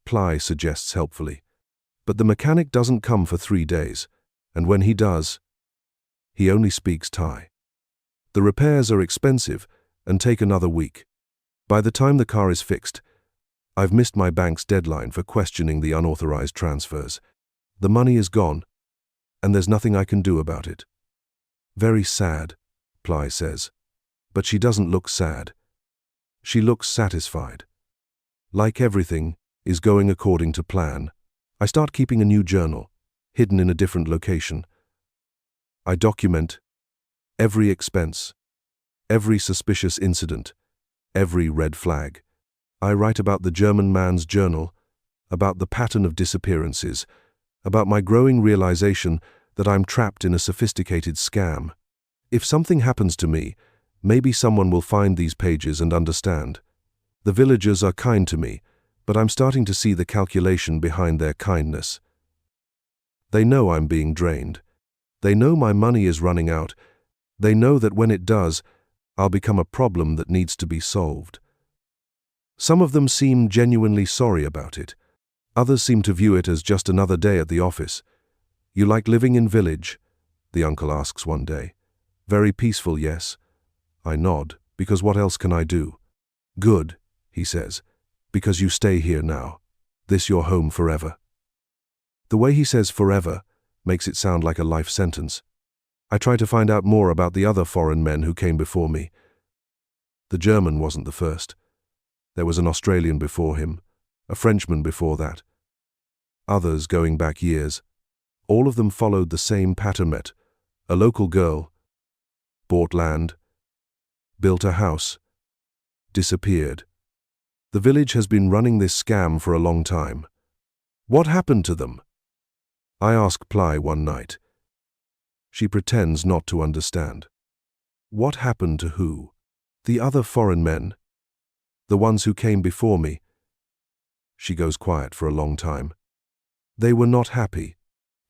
Ply suggests helpfully. But the mechanic doesn't come for 3 days, and when he does, he only speaks Thai. The repairs are expensive and take another week. By the time the car is fixed, I've missed my bank's deadline for questioning the unauthorized transfers. The money is gone, and there's nothing I can do about it. "Very sad," Ply says, but she doesn't look sad. She looks satisfied. Like everything is going according to plan. I start keeping a new journal, hidden in a different location. I document every expense, every suspicious incident, every red flag. I write about the German man's journal, about the pattern of disappearances, about my growing realization that I'm trapped in a sophisticated scam. If something happens to me, maybe someone will find these pages and understand. The villagers are kind to me, but I'm starting to see the calculation behind their kindness. They know I'm being drained. They know my money is running out. They know that when it does, I'll become a problem that needs to be solved. Some of them seem genuinely sorry about it. Others seem to view it as just another day at the office. "You like living in village?" the uncle asks one day. "Very peaceful, yes." I nod, because what else can I do? "Good," he says, "because you stay here now. This your home forever." The way he says forever makes it sound like a life sentence. I try to find out more about the other foreign men who came before me. The German wasn't the first. There was an Australian before him, a Frenchman before that. Others going back years. All of them followed the same pattern. Met a local girl, bought land, built a house, disappeared. The village has been running this scam for a long time. What happened to them? I ask Ply one night. She pretends not to understand. What happened to who? The other foreign men? The ones who came before me? She goes quiet for a long time. They were not happy,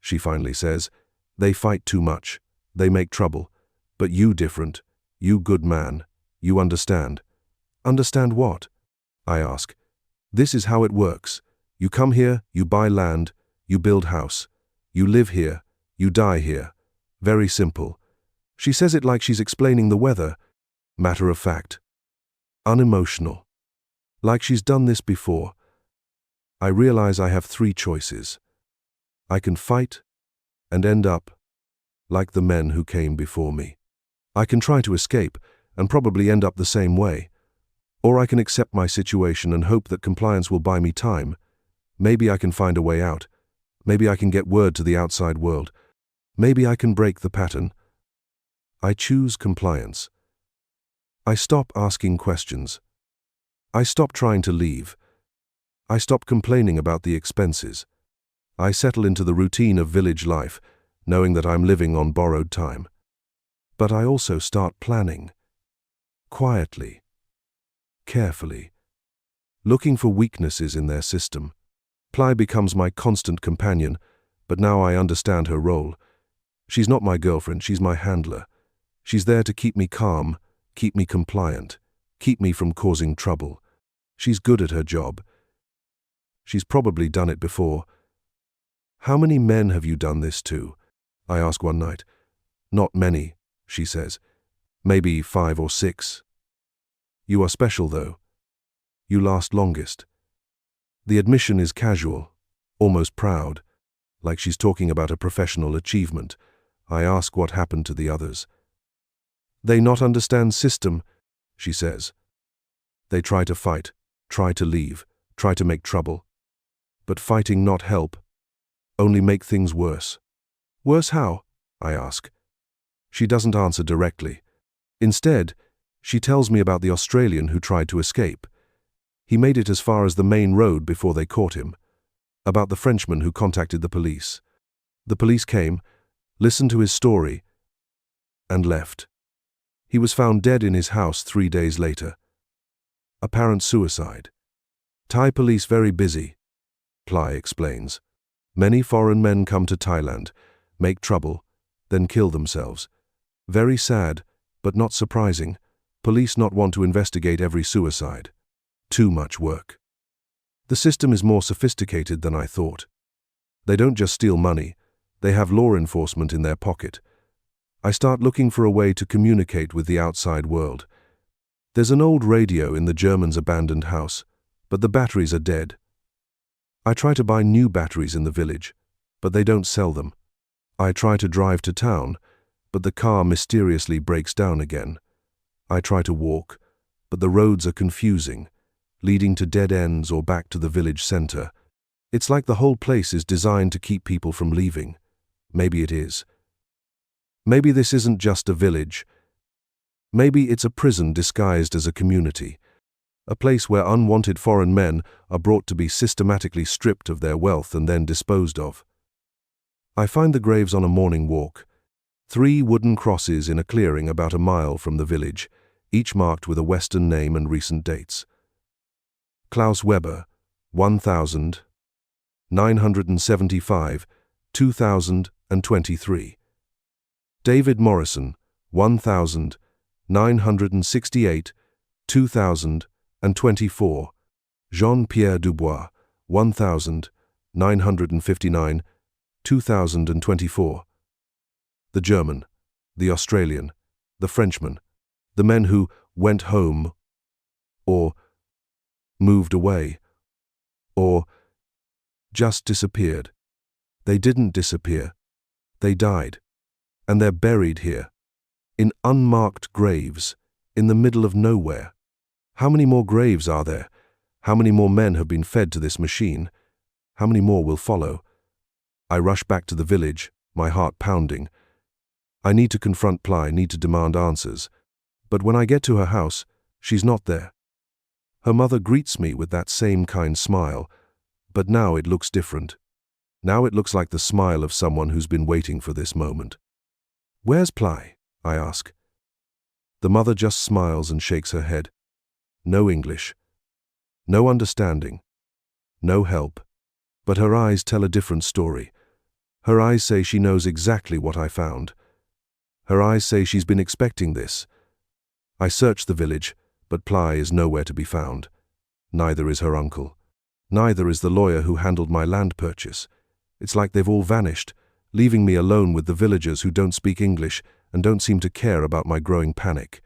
she finally says. They fight too much. They make trouble. But you different. You good man. You understand. Understand what? I ask. This is how it works. You come here, you buy land, you build house. You live here, you die here. Very simple. She says it like she's explaining the weather. Matter of fact. Unemotional. Like she's done this before. I realize I have 3 choices. I can fight and end up like the men who came before me. I can try to escape and probably end up the same way. Or I can accept my situation and hope that compliance will buy me time. Maybe I can find a way out. Maybe I can get word to the outside world. Maybe I can break the pattern. I choose compliance. I stop asking questions. I stop trying to leave. I stop complaining about the expenses. I settle into the routine of village life, knowing that I'm living on borrowed time. But I also start planning. Quietly. Carefully. Looking for weaknesses in their system. Ply becomes my constant companion, but now I understand her role. She's not my girlfriend, she's my handler. She's there to keep me calm, keep me compliant, keep me from causing trouble. She's good at her job. She's probably done it before. How many men have you done this to? I ask one night. Not many, she says. Maybe 5 or 6. You are special, though. You last longest. The admission is casual, almost proud, like she's talking about a professional achievement. I ask what happened to the others. They not understand system, she says. They try to fight, try to leave, try to make trouble. But fighting not help, only make things worse. Worse how? I ask. She doesn't answer directly. Instead, she tells me about the Australian who tried to escape. He made it as far as the main road before they caught him. About the Frenchman who contacted the police. The police came, listened to his story, and left. He was found dead in his house 3 days later. Apparent suicide. Thai police very busy, Ply explains. Many foreign men come to Thailand, make trouble, then kill themselves. Very sad, but not surprising. Police not want to investigate every suicide. Too much work. The system is more sophisticated than I thought. They don't just steal money, they have law enforcement in their pocket. I start looking for a way to communicate with the outside world. There's an old radio in the Germans' abandoned house, but the batteries are dead. I try to buy new batteries in the village, but they don't sell them. I try to drive to town, but the car mysteriously breaks down again. I try to walk, but the roads are confusing, leading to dead ends or back to the village center. It's like the whole place is designed to keep people from leaving. Maybe it is. Maybe this isn't just a village. Maybe it's a prison disguised as a community. A place where unwanted foreign men are brought to be systematically stripped of their wealth and then disposed of. I find the graves on a morning walk. 3 wooden crosses in a clearing about a mile from the village, each marked with a Western name and recent dates. Klaus Weber, 1000, 975, 2023. David Morrison, 1000, 968, 2024. Jean-Pierre Dubois, 1000, 959, 2024. The German, the Australian, the Frenchman, the men who went home, or moved away, or just disappeared. They didn't disappear. They died. And they're buried here, in unmarked graves, in the middle of nowhere. How many more graves are there? How many more men have been fed to this machine? How many more will follow? I rush back to the village, my heart pounding. I need to confront Ply, need to demand answers. But when I get to her house, she's not there. Her mother greets me with that same kind smile, but now it looks different. Now it looks like the smile of someone who's been waiting for this moment. Where's Ply? I ask. The mother just smiles and shakes her head. No English. No understanding. No help. But her eyes tell a different story. Her eyes say she knows exactly what I found. Her eyes say she's been expecting this. I search the village, but Ply is nowhere to be found. Neither is her uncle. Neither is the lawyer who handled my land purchase. It's like they've all vanished, leaving me alone with the villagers who don't speak English and don't seem to care about my growing panic.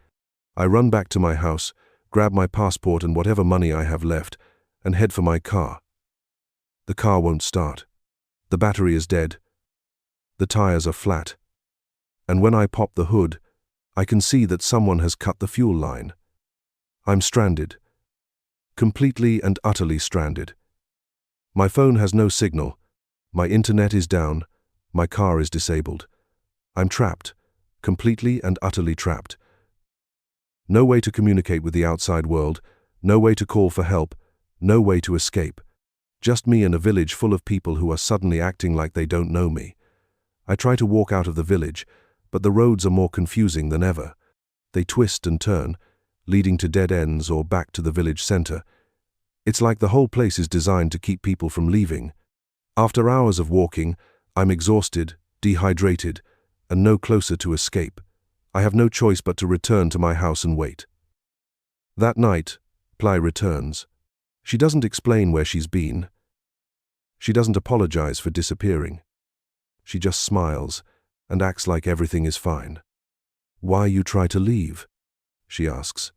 I run back to my house, grab my passport and whatever money I have left, and head for my car. The car won't start. The battery is dead. The tires are flat. And when I pop the hood, I can see that someone has cut the fuel line. I'm stranded. Completely and utterly stranded. My phone has no signal. My internet is down. My car is disabled. I'm trapped. Completely and utterly trapped. No way to communicate with the outside world. No way to call for help. No way to escape. Just me in a village full of people who are suddenly acting like they don't know me. I try to walk out of the village, but the roads are more confusing than ever. They twist and turn, leading to dead ends or back to the village center. It's like the whole place is designed to keep people from leaving. After hours of walking, I'm exhausted, dehydrated, and no closer to escape. I have no choice but to return to my house and wait. That night, Ply returns. She doesn't explain where she's been. She doesn't apologize for disappearing. She just smiles and acts like everything is fine. Why you try to leave? She asks.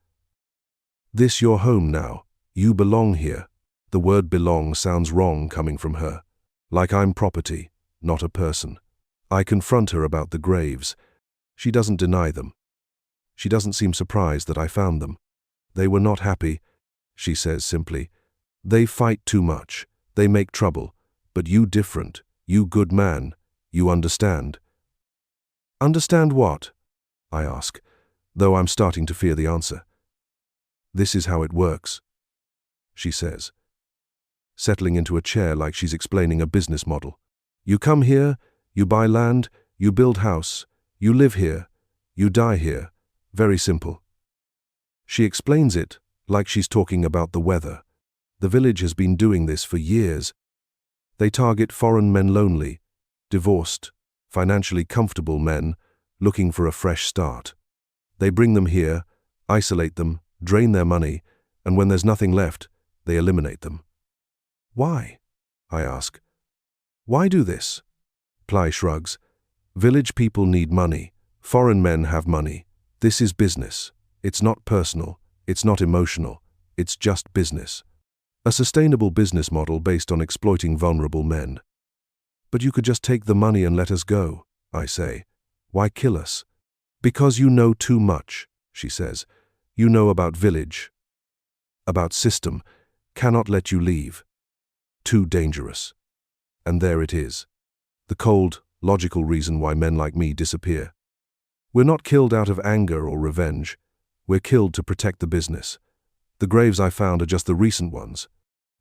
This your home now. You belong here. The word belong sounds wrong coming from her. like I'm property, not a person. I confront her about the graves. She doesn't deny them. She doesn't seem surprised that I found them. They were not happy, she says simply. They fight too much. They make trouble. But you different. You good man. You understand. Understand what? I ask, though I'm starting to fear the answer. This is how it works, she says, settling into a chair like she's explaining a business model. You come here, you buy land, you build house, you live here, you die here. Very simple. She explains it like she's talking about the weather. The village has been doing this for years. They target foreign men, lonely, divorced, financially comfortable men looking for a fresh start. They bring them here, isolate them, drain their money, and when there's nothing left, they eliminate them. Why? I ask. Why do this? Ply shrugs. Village people need money. Foreign men have money. This is business. It's not personal. It's not emotional. It's just business. A sustainable business model based on exploiting vulnerable men. But you could just take the money and let us go, I say. Why kill us? Because you know too much, she says. You know about village, about system, cannot let you leave. Too dangerous. And there it is. The cold, logical reason why men like me disappear. We're not killed out of anger or revenge. We're killed to protect the business. The graves I found are just the recent ones.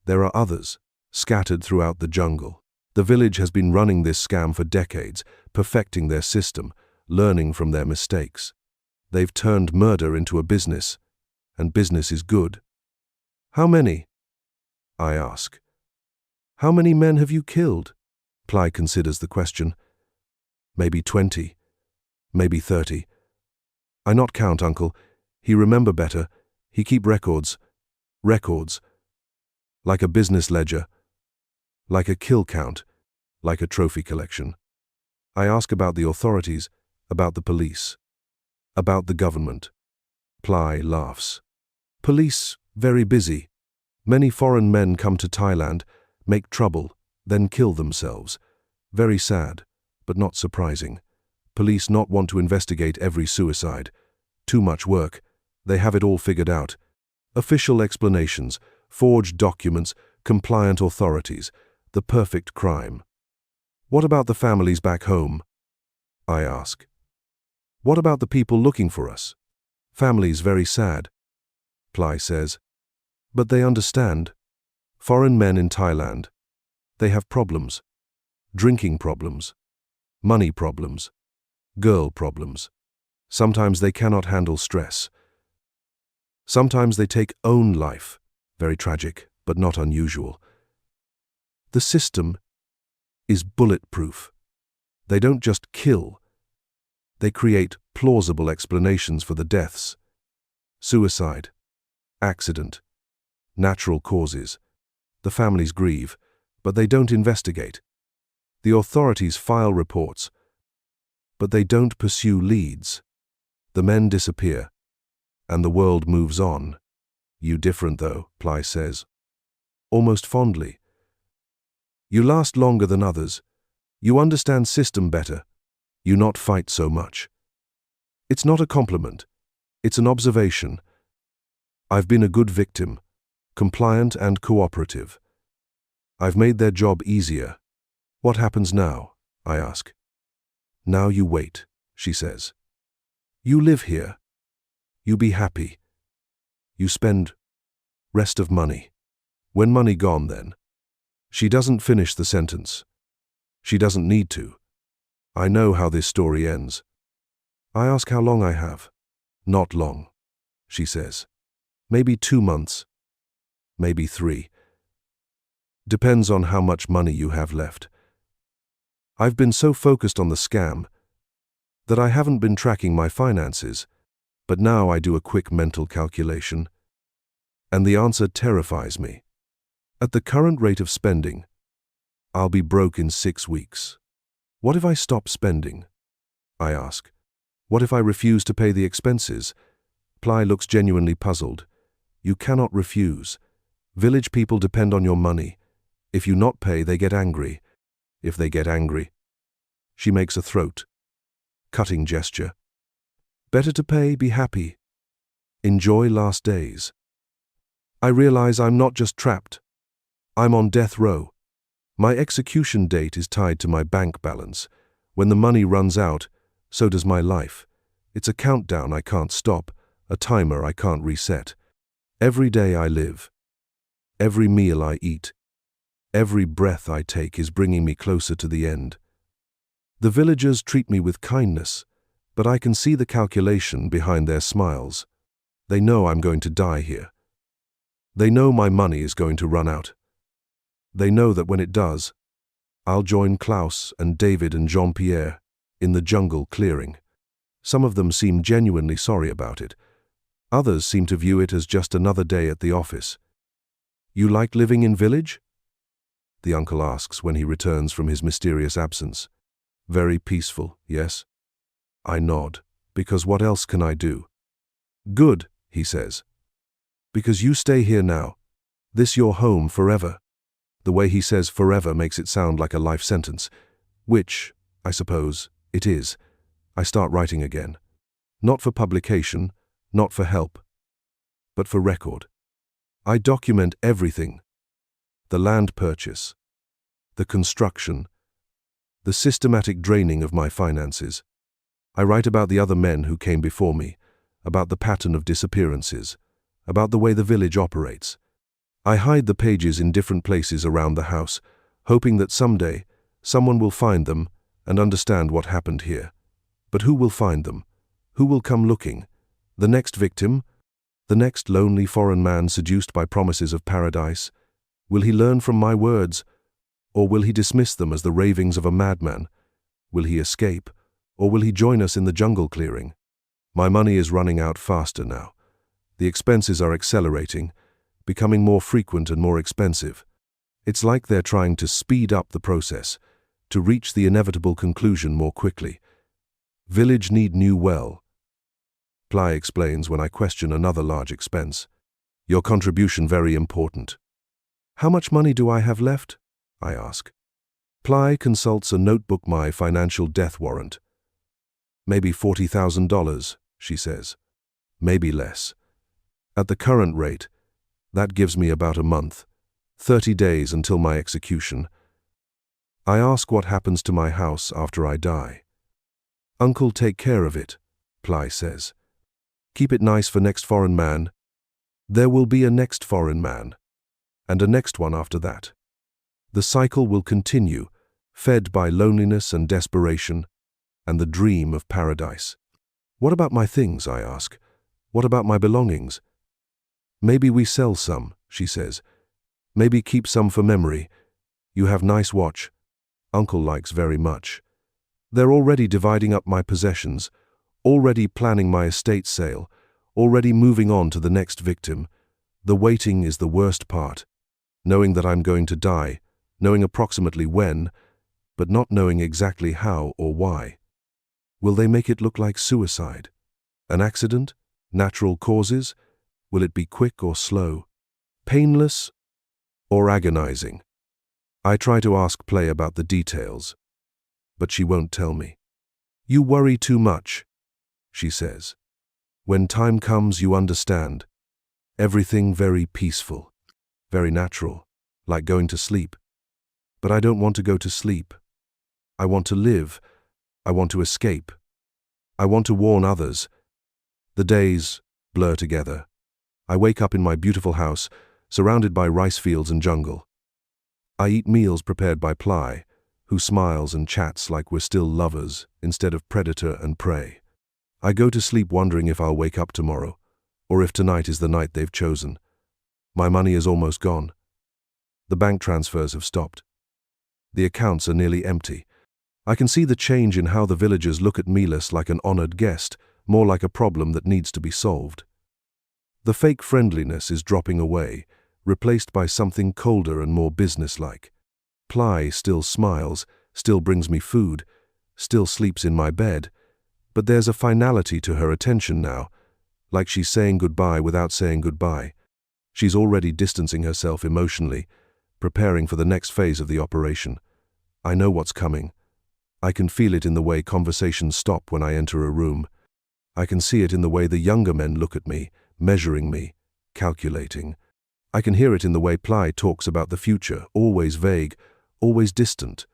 There are others, scattered throughout the jungle. The village has been running this scam for decades, perfecting their system, learning from their mistakes. They've turned murder into a business, and business is good. How many? I ask. How many men have you killed? Ply considers the question. Maybe 20, maybe 30. I not count, uncle. He remember better. He keep records. Records. Like a business ledger. Like a kill count. Like a trophy collection. I ask about the authorities, about the police. About the government. Ply laughs. Police, very busy. Many foreign men come to Thailand, make trouble, then kill themselves. Very sad, but not surprising. Police not want to investigate every suicide. Too much work. They have it all figured out. Official explanations, forged documents, compliant authorities. The perfect crime. What about the families back home? I ask. What about the people looking for us? Families very sad, Ply says. But they understand. Foreign men in Thailand. They have problems. Drinking problems. Money problems. Girl problems. Sometimes they cannot handle stress. Sometimes they take own life. Very tragic, but not unusual. The system is bulletproof. They don't just kill. They create plausible explanations for the deaths. Suicide, accident, natural causes. The families grieve, but they don't investigate. The authorities file reports, but they don't pursue leads. The men disappear, and the world moves on. You different though, Ply says, almost fondly. You last longer than others. You understand system better. You not fight so much. It's not a compliment. It's an observation. I've been a good victim, compliant and cooperative. I've made their job easier. What happens now? I ask. Now you wait, she says. You live here. You be happy. You spend rest of money. When money gone then. She doesn't finish the sentence. She doesn't need to. I know how this story ends. I ask how long I have. Not long, she says. Maybe 2 months. Maybe 3. Depends on how much money you have left. I've been so focused on the scam that I haven't been tracking my finances, but now I do a quick mental calculation, and the answer terrifies me. At the current rate of spending, I'll be broke in 6 weeks. What if I stop spending? I ask. What if I refuse to pay the expenses? Ply looks genuinely puzzled. You cannot refuse. Village people depend on your money. If you not pay, they get angry. if they get angry. She makes a throat-cutting gesture. Better to pay, be happy. Enjoy last days. I realize I'm not just trapped. I'm on death row. My execution date is tied to my bank balance. When the money runs out, so does my life. It's a countdown I can't stop, a timer I can't reset. Every day I live, every meal I eat, every breath I take is bringing me closer to the end. The villagers treat me with kindness, but I can see the calculation behind their smiles. They know I'm going to die here. They know my money is going to run out. They know that when it does, I'll join Klaus and David and Jean-Pierre in the jungle clearing. Some of them seem genuinely sorry about it. Others seem to view it as just another day at the office. You like living in village? The uncle asks when he returns from his mysterious absence. Very peaceful, yes? I nod, because what else can I do? Good, he says. Because you stay here now. This your home forever. The way he says forever makes it sound like a life sentence, which, I suppose, it is. I start writing again. Not for publication, not for help, but for record. I document everything. The land purchase, the construction, the systematic draining of my finances. I write about the other men who came before me, about the pattern of disappearances, about the way the village operates. I hide the pages in different places around the house, hoping that someday someone will find them and understand what happened here. But who will find them? Who will come looking? The next victim? The next lonely foreign man seduced by promises of paradise? Will he learn from my words? Or will he dismiss them as the ravings of a madman? Will he escape? Or will he join us in the jungle clearing? My money is running out faster now. The expenses are accelerating, becoming more frequent and more expensive. It's like they're trying to speed up the process, to reach the inevitable conclusion more quickly. Village need new well. Ply explains when I question another large expense. Your contribution very important. How much money do I have left? I ask. Ply consults a notebook, my financial death warrant. Maybe $40,000, she says. Maybe less. At the current rate, that gives me about a month, 30 days until my execution. I ask what happens to my house after I die. Uncle take care of it, Ply says. Keep it nice for next foreign man. There will be a next foreign man, and a next one after that. The cycle will continue, fed by loneliness and desperation, and the dream of paradise. What about my things, I ask. What about my belongings? Maybe we sell some, she says. Maybe keep some for memory. You have nice watch. Uncle likes very much. They're already dividing up my possessions, already planning my estate sale, already moving on to the next victim. The waiting is the worst part. Knowing that I'm going to die, knowing approximately when, but not knowing exactly how or why. Will they make it look like suicide? An accident? Natural causes? Will it be quick or slow? Painless or agonizing? I try to ask Play about the details, but she won't tell me. You worry too much, she says. When time comes, you understand. Everything very peaceful, very natural, like going to sleep. But I don't want to go to sleep. I want to live. I want to escape. I want to warn others. The days blur together. I wake up in my beautiful house, surrounded by rice fields and jungle. I eat meals prepared by Ply, who smiles and chats like we're still lovers instead of predator and prey. I go to sleep wondering if I'll wake up tomorrow, or if tonight is the night they've chosen. My money is almost gone. The bank transfers have stopped. The accounts are nearly empty. I can see the change in how the villagers look at me less like an honored guest, more like a problem that needs to be solved. The fake friendliness is dropping away, replaced by something colder and more businesslike. Ply still smiles, still brings me food, still sleeps in my bed, but there's a finality to her attention now, like she's saying goodbye without saying goodbye. She's already distancing herself emotionally, preparing for the next phase of the operation. I know what's coming. I can feel it in the way conversations stop when I enter a room. I can see it in the way the younger men look at me, measuring me, calculating. I can hear it in the way Ply talks about the future, always vague, always distant,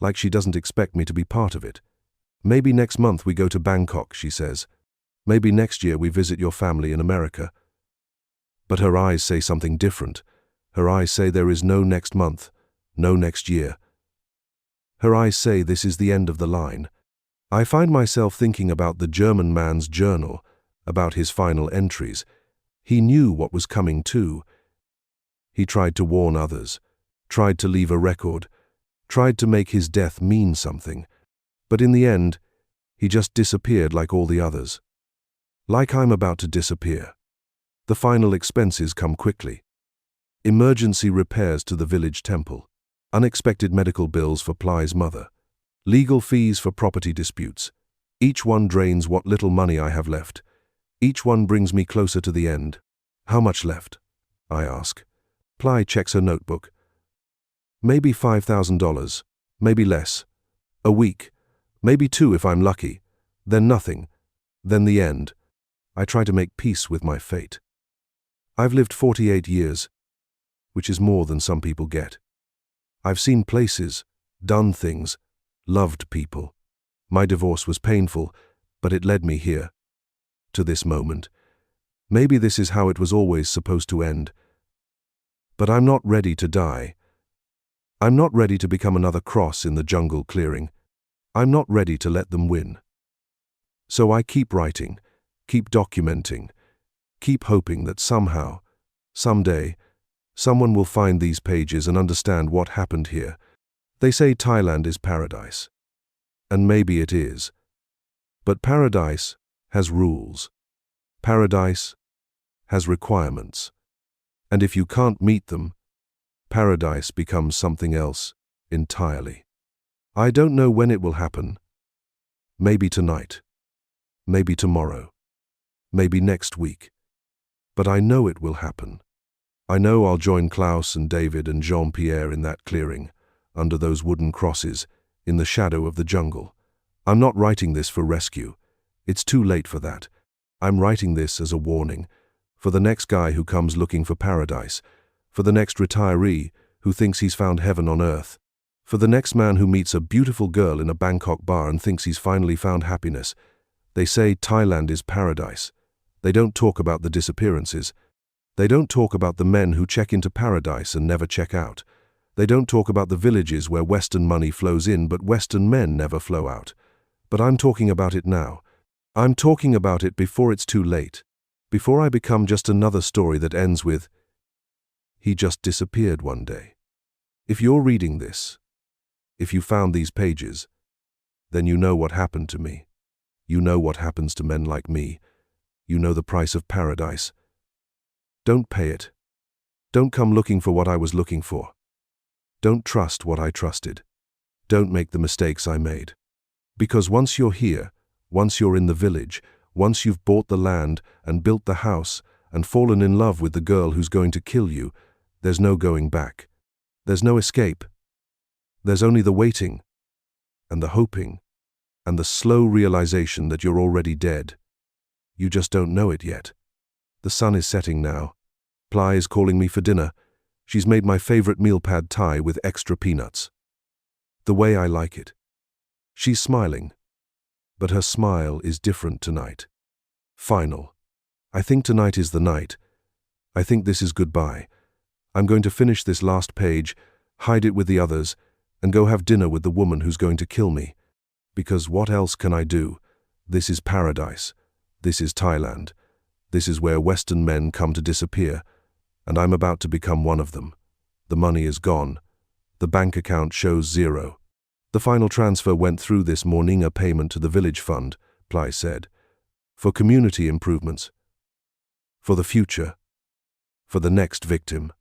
like she doesn't expect me to be part of it. Maybe next month we go to Bangkok, she says. Maybe next year we visit your family in America. But her eyes say something different. Her eyes say there is no next month, no next year. Her eyes say this is the end of the line. I find myself thinking about the German man's journal, about his final entries. He knew what was coming too. He tried to warn others, tried to leave a record, tried to make his death mean something. But in the end, he just disappeared like all the others. Like I'm about to disappear. The final expenses come quickly. Emergency repairs to the village temple. Unexpected medical bills for Ply's mother. Legal fees for property disputes. Each one drains what little money I have left. Each one brings me closer to the end. How much left? I ask. Ply checks her notebook. Maybe $5,000. Maybe less. A week. Maybe 2 if I'm lucky. Then nothing. Then the end. I try to make peace with my fate. I've lived 48 years, which is more than some people get. I've seen places, done things, loved people. My divorce was painful, but it led me here, to this moment. Maybe this is how it was always supposed to end. But I'm not ready to die. I'm not ready to become another cross in the jungle clearing. I'm not ready to let them win. So I keep writing, keep documenting, keep hoping that somehow, someday, someone will find these pages and understand what happened here. They say Thailand is paradise. And maybe it is. But paradise has rules. Paradise has requirements. And if you can't meet them, paradise becomes something else entirely. I don't know when it will happen. Maybe tonight. Maybe tomorrow. Maybe next week. But I know it will happen. I know I'll join Klaus and David and Jean-Pierre in that clearing, under those wooden crosses, in the shadow of the jungle. I'm not writing this for rescue. It's too late for that. I'm writing this as a warning, for the next guy who comes looking for paradise, for the next retiree who thinks he's found heaven on earth, for the next man who meets a beautiful girl in a Bangkok bar and thinks he's finally found happiness. They say Thailand is paradise. They don't talk about the disappearances. They don't talk about the men who check into paradise and never check out. They don't talk about the villages where Western money flows in but Western men never flow out. But I'm talking about it now. I'm talking about it before it's too late. Before I become just another story that ends with, he just disappeared one day. If you're reading this, if you found these pages, then you know what happened to me. You know what happens to men like me. You know the price of paradise. Don't pay it. Don't come looking for what I was looking for. Don't trust what I trusted. Don't make the mistakes I made. Because once you're here, once you're in the village, once you've bought the land and built the house and fallen in love with the girl who's going to kill you, there's no going back. There's no escape. There's only the waiting and the hoping and the slow realization that you're already dead. You just don't know it yet. The sun is setting now. Ply is calling me for dinner. She's made my favorite meal pad thai with extra peanuts. The way I like it. She's smiling, but her smile is different tonight. Final. I think tonight is the night. I think this is goodbye. I'm going to finish this last page, hide it with the others, and go have dinner with the woman who's going to kill me. Because what else can I do? This is paradise. This is Thailand. This is where Western men come to disappear, and I'm about to become one of them. The money is gone. The bank account shows 0. The final transfer went through this morning, a payment to the village fund, Ply said, for community improvements, for the future, for the next victim.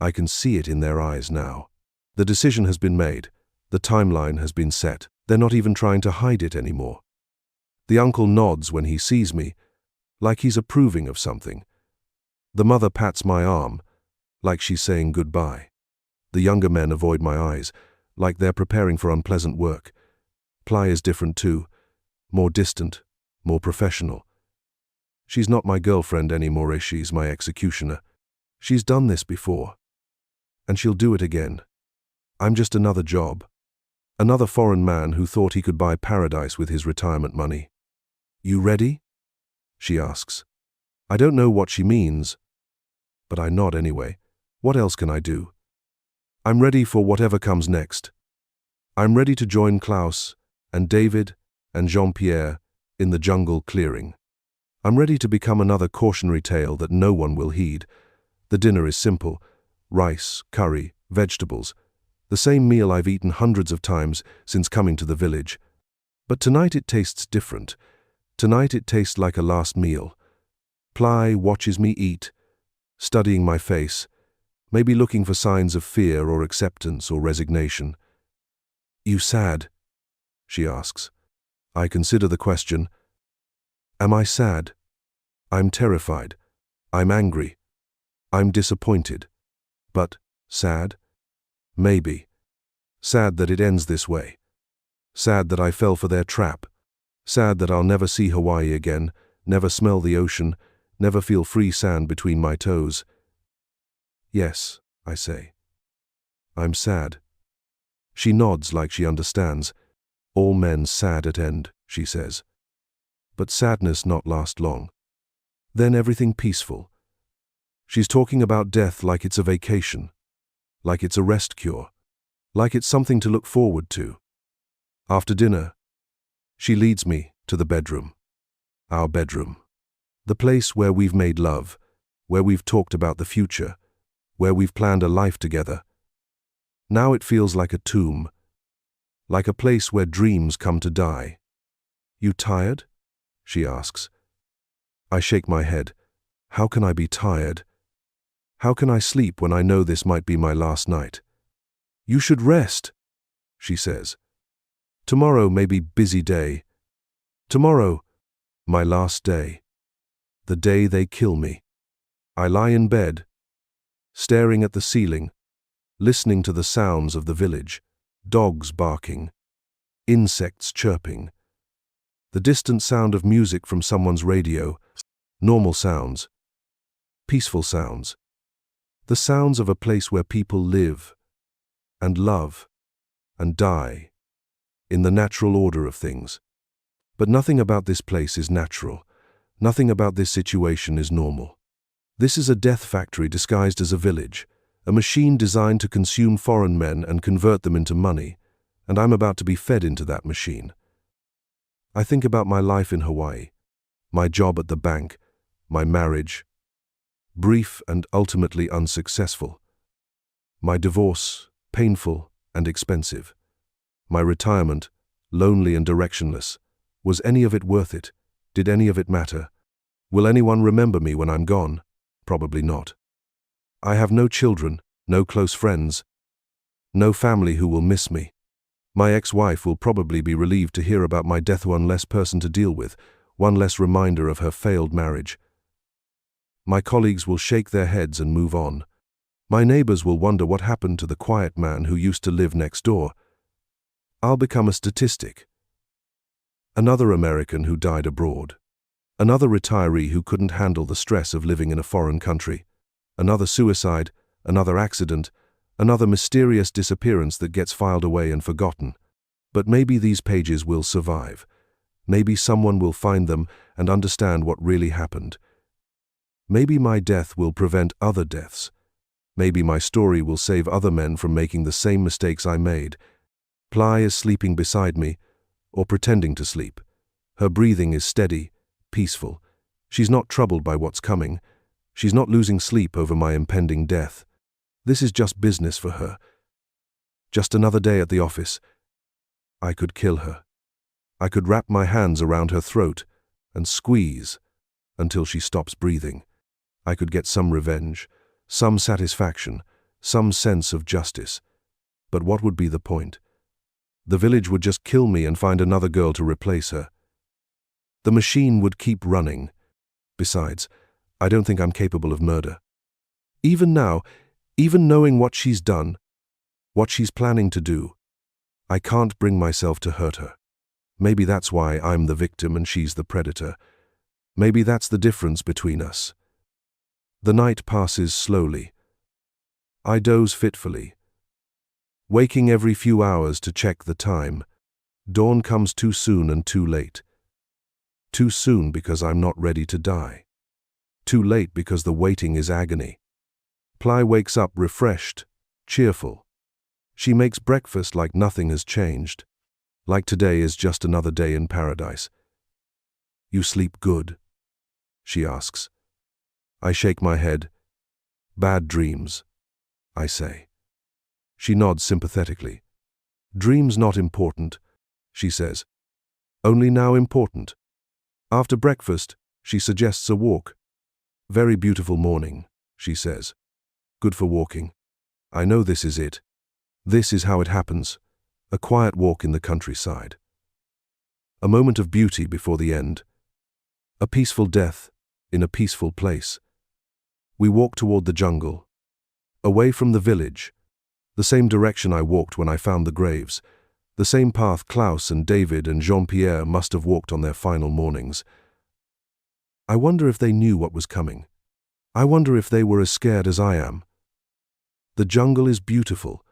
I can see it in their eyes now. The decision has been made. The timeline has been set. They're not even trying to hide it anymore. The uncle nods when he sees me, like he's approving of something. The mother pats my arm, like she's saying goodbye. The younger men avoid my eyes. like they're preparing for unpleasant work. Ply is different too, more distant, more professional. She's not my girlfriend anymore, she's my executioner. She's done this before, and she'll do it again. I'm just another job. Another foreign man who thought he could buy paradise with his retirement money. You ready? She asks. I don't know what she means, but I nod anyway. What else can I do? I'm ready for whatever comes next. I'm ready to join Klaus and David and Jean-Pierre in the jungle clearing. I'm ready to become another cautionary tale that no one will heed. The dinner is simple: rice, curry, vegetables. The same meal I've eaten hundreds of times since coming to the village. But tonight it tastes different. Tonight it tastes like a last meal. Ply watches me eat, studying my face, maybe looking for signs of fear or acceptance or resignation. You sad? She asks. I consider the question. Am I sad? I'm terrified. I'm angry. I'm disappointed. But sad? Maybe. Sad that it ends this way. Sad that I fell for their trap. Sad that I'll never see Hawaii again, never smell the ocean, never feel free sand between my toes. Yes, I say. I'm sad. She nods like she understands. All men sad at end, she says. But sadness not last long. Then everything peaceful. She's talking about death like it's a vacation, like it's a rest cure, like it's something to look forward to. After dinner, she leads me to the bedroom. Our bedroom. The place where we've made love, where we've talked about the future, where we've planned a life together. Now it feels like a tomb, like a place where dreams come to die. You tired? She asks. I shake my head. How can I be tired? How can I sleep when I know this might be my last night? You should rest, she says. Tomorrow may be busy day. Tomorrow, my last day. The day they kill me. I lie in bed, staring at the ceiling, listening to the sounds of the village, dogs barking, insects chirping, the distant sound of music from someone's radio, normal sounds, peaceful sounds, the sounds of a place where people live and love and die in the natural order of things. But nothing about this place is natural. Nothing about this situation is normal. This is a death factory disguised as a village, a machine designed to consume foreign men and convert them into money, and I'm about to be fed into that machine. I think about my life in Hawaii, my job at the bank, my marriage, brief and ultimately unsuccessful, my divorce, painful and expensive, my retirement, lonely and directionless. Was any of it worth it? Did any of it matter? Will anyone remember me when I'm gone? Probably not. I have no children, no close friends, no family who will miss me. My ex-wife will probably be relieved to hear about my death, one less person to deal with, one less reminder of her failed marriage. My colleagues will shake their heads and move on. My neighbors will wonder what happened to the quiet man who used to live next door. I'll become a statistic. Another American who died abroad. Another retiree who couldn't handle the stress of living in a foreign country. Another suicide, another accident, another mysterious disappearance that gets filed away and forgotten. But maybe these pages will survive. Maybe someone will find them and understand what really happened. Maybe my death will prevent other deaths. Maybe my story will save other men from making the same mistakes I made. Ply is sleeping beside me, or pretending to sleep. Her breathing is steady, peaceful. She's not troubled by what's coming. She's not losing sleep over my impending death. This is just business for her. Just another day at the office. I could kill her. I could wrap my hands around her throat and squeeze until she stops breathing. I could get some revenge, some satisfaction, some sense of justice. But what would be the point? The village would just kill me and find another girl to replace her. The machine would keep running. Besides, I don't think I'm capable of murder. Even now, even knowing what she's done, what she's planning to do, I can't bring myself to hurt her. Maybe that's why I'm the victim and she's the predator. Maybe that's the difference between us. The night passes slowly. I doze fitfully, waking every few hours to check the time. Dawn comes too soon and too late. Too soon because I'm not ready to die. Too late because the waiting is agony. Ply wakes up refreshed, cheerful. She makes breakfast like nothing has changed, like today is just another day in paradise. You sleep good? She asks. I shake my head. Bad dreams, I say. She nods sympathetically. Dreams not important, she says. Only now important. After breakfast, she suggests a walk. Very beautiful morning, she says. Good for walking. I know this is it. This is how it happens. A quiet walk in the countryside. A moment of beauty before the end. A peaceful death in a peaceful place. We walk toward the jungle, away from the village, the same direction I walked when I found the graves, the same path Klaus and David and Jean-Pierre must have walked on their final mornings. I wonder if they knew what was coming. I wonder if they were as scared as I am. The jungle is beautiful,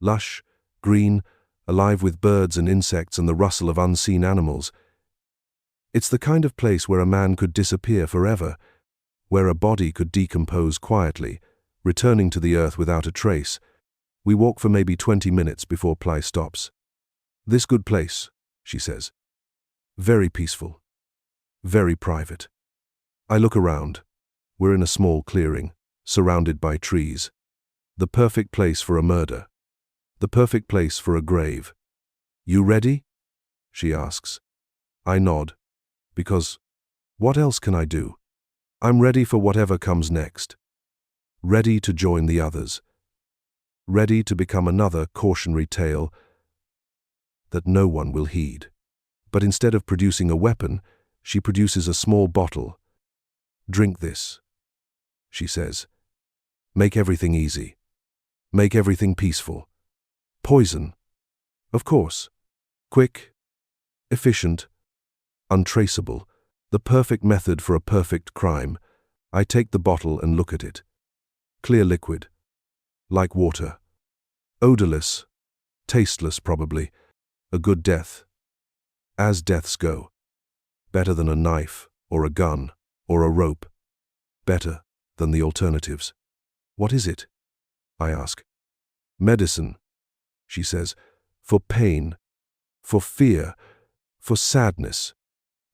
lush, green, alive with birds and insects and the rustle of unseen animals. It's the kind of place where a man could disappear forever, where a body could decompose quietly, returning to the earth without a trace. We walk for maybe 20 minutes before Ply stops. This good place, she says. Very peaceful. Very private. I look around. We're in a small clearing, surrounded by trees. The perfect place for a murder. The perfect place for a grave. You ready? She asks. I nod. Because, what else can I do? I'm ready for whatever comes next. Ready to join the others. Ready to become another cautionary tale that no one will heed. But instead of producing a weapon, she produces a small bottle. Drink this, she says. Make everything easy. Make everything peaceful. Poison. Of course. Quick, efficient, untraceable. The perfect method for a perfect crime. I take the bottle and look at it. Clear liquid. Like water. Odorless. Tasteless, probably. A good death. As deaths go. Better than a knife, or a gun, or a rope. Better than the alternatives. What is it? I ask. Medicine, she says. For pain. For fear. For sadness.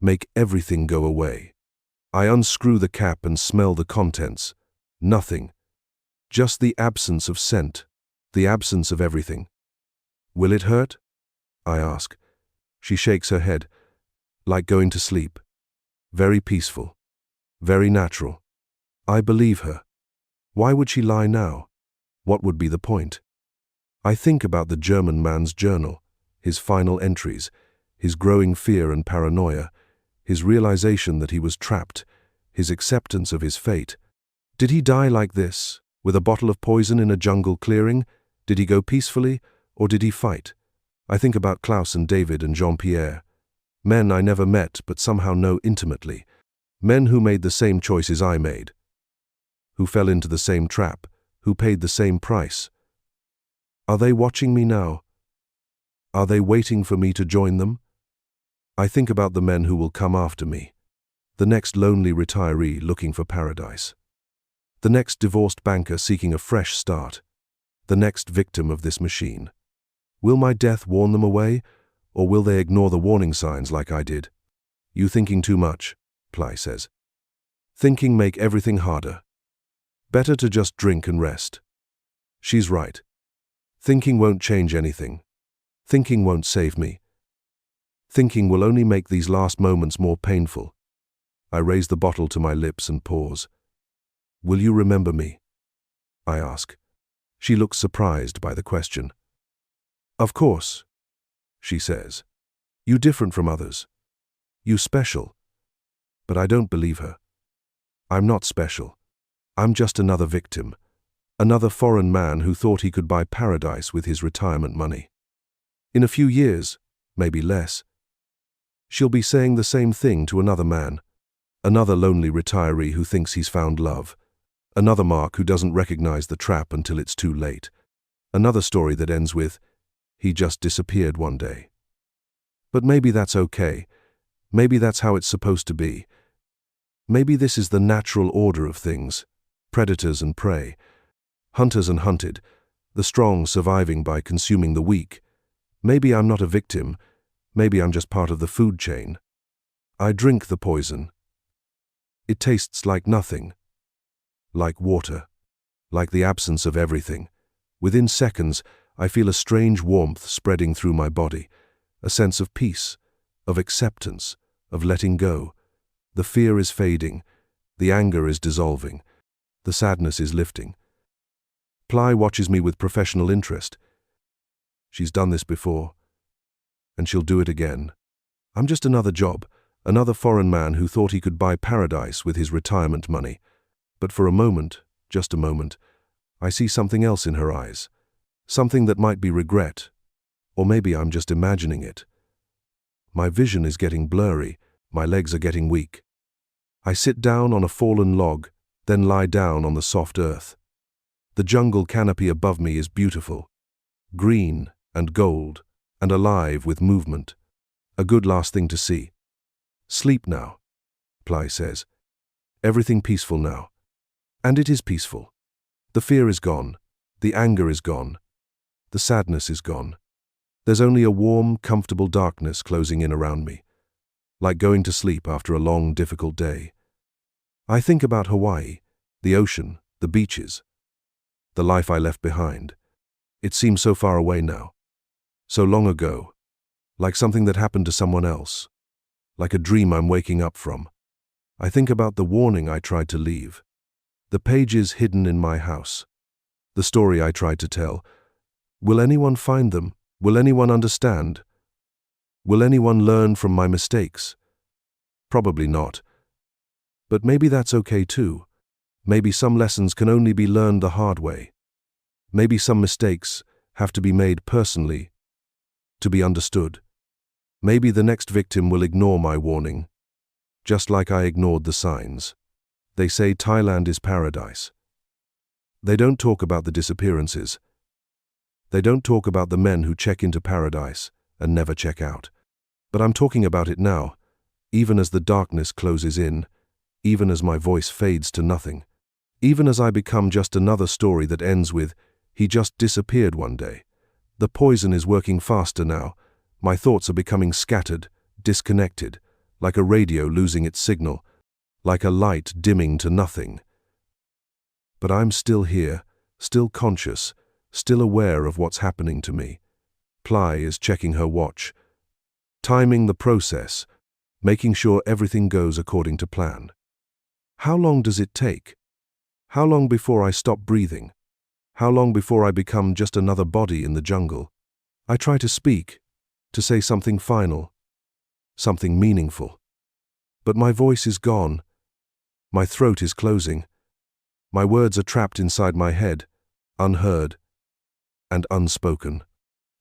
Make everything go away. I unscrew the cap and smell the contents. Nothing. Just the absence of scent. The absence of everything. Will it hurt? I ask. She shakes her head. Like going to sleep. Very peaceful. Very natural. I believe her. Why would she lie now? What would be the point? I think about the German man's journal, his final entries, his growing fear and paranoia, his realization that he was trapped, his acceptance of his fate. Did he die like this, with a bottle of poison in a jungle clearing? Did he go peacefully, or did he fight? I think about Klaus and David and Jean-Pierre. Men I never met but somehow know intimately. Men who made the same choices I made. Who fell into the same trap. Who paid the same price. Are they watching me now? Are they waiting for me to join them? I think about the men who will come after me. The next lonely retiree looking for paradise. The next divorced banker seeking a fresh start. The next victim of this machine. Will my death warn them away, or will they ignore the warning signs like I did? You thinking too much, Ply says. Thinking make everything harder. Better to just drink and rest. She's right. Thinking won't change anything. Thinking won't save me. Thinking will only make these last moments more painful. I raise the bottle to my lips and pause. Will you remember me? I ask. She looks surprised by the question. Of course, she says. You different from others. You special. But I don't believe her. I'm not special. I'm just another victim. Another foreign man who thought he could buy paradise with his retirement money. In a few years, maybe less, she'll be saying the same thing to another man, another lonely retiree who thinks he's found love, another Mark who doesn't recognize the trap until it's too late, another story that ends with, he just disappeared one day. But maybe that's okay. Maybe that's how it's supposed to be. Maybe this is the natural order of things, predators and prey, hunters and hunted, the strong surviving by consuming the weak. Maybe I'm not a victim. Maybe I'm just part of the food chain. I drink the poison. It tastes like nothing. Like water. Like the absence of everything. Within seconds, I feel a strange warmth spreading through my body, a sense of peace, of acceptance, of letting go. The fear is fading. The anger is dissolving. The sadness is lifting. Ply watches me with professional interest. She's done this before, and she'll do it again. I'm just another job, another foreign man who thought he could buy paradise with his retirement money. But for a moment, just a moment, I see something else in her eyes. Something that might be regret, or maybe I'm just imagining it. My vision is getting blurry, my legs are getting weak. I sit down on a fallen log, then lie down on the soft earth. The jungle canopy above me is beautiful, green and gold, and alive with movement. A good last thing to see. Sleep now, Ply says. Everything peaceful now. And it is peaceful. The fear is gone. The anger is gone. The sadness is gone. There's only a warm, comfortable darkness closing in around me, like going to sleep after a long, difficult day. I think about Hawaii, the ocean, the beaches, the life I left behind. It seems so far away now, so long ago, like something that happened to someone else, like a dream I'm waking up from. I think about the warning I tried to leave, the pages hidden in my house, the story I tried to tell. Will anyone find them? Will anyone understand? Will anyone learn from my mistakes? Probably not. But maybe that's okay too. Maybe some lessons can only be learned the hard way. Maybe some mistakes have to be made personally to be understood. Maybe the next victim will ignore my warning, just like I ignored the signs. They say Thailand is paradise. They don't talk about the disappearances. They don't talk about the men who check into paradise and never check out. But I'm talking about it now, even as the darkness closes in, even as my voice fades to nothing, even as I become just another story that ends with, he just disappeared one day. The poison is working faster now. My thoughts are becoming scattered, disconnected, like a radio losing its signal, like a light dimming to nothing. But I'm still here, still conscious, still aware of what's happening to me. Ply is checking her watch, timing the process, making sure everything goes according to plan. How long does it take? How long before I stop breathing? How long before I become just another body in the jungle? I try to speak, to say something final, something meaningful. But my voice is gone. My throat is closing. My words are trapped inside my head, unheard and unspoken.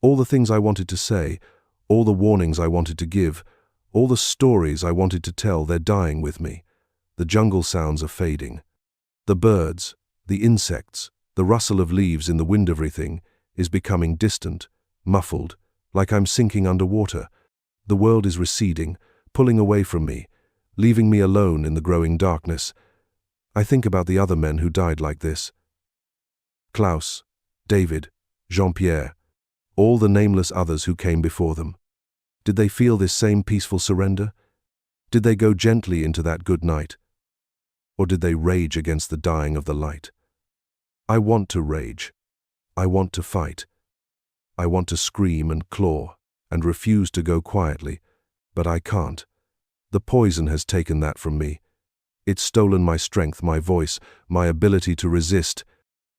All the things I wanted to say, all the warnings I wanted to give, all the stories I wanted to tell, they're dying with me. The jungle sounds are fading. The birds, the insects, the rustle of leaves in the wind, everything is becoming distant, muffled, like I'm sinking underwater. The world is receding, pulling away from me, leaving me alone in the growing darkness. I think about the other men who died like this. Klaus, David, Jean-Pierre, all the nameless others who came before them. Did they feel this same peaceful surrender? Did they go gently into that good night? Or did they rage against the dying of the light? I want to rage. I want to fight. I want to scream and claw and refuse to go quietly, but I can't. The poison has taken that from me. It's stolen my strength, my voice, my ability to resist.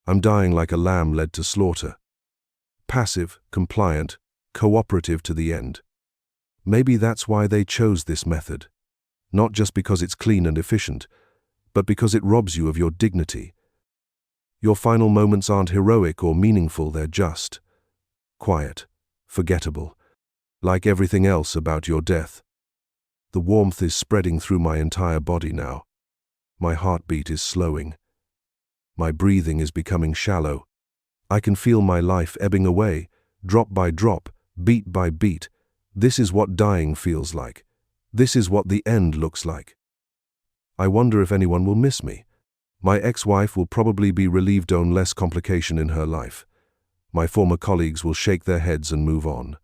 I'm dying like a lamb led to slaughter. Passive, compliant, cooperative to the end. Maybe that's why they chose this method. Not just because it's clean and efficient, but because it robs you of your dignity. Your final moments aren't heroic or meaningful, they're just quiet, forgettable. Like everything else about your death. The warmth is spreading through my entire body now. My heartbeat is slowing. My breathing is becoming shallow. I can feel my life ebbing away, drop by drop, beat by beat. This is what dying feels like. This is what the end looks like. I wonder if anyone will miss me. My ex-wife will probably be relieved on less complication in her life. My former colleagues will shake their heads and move on.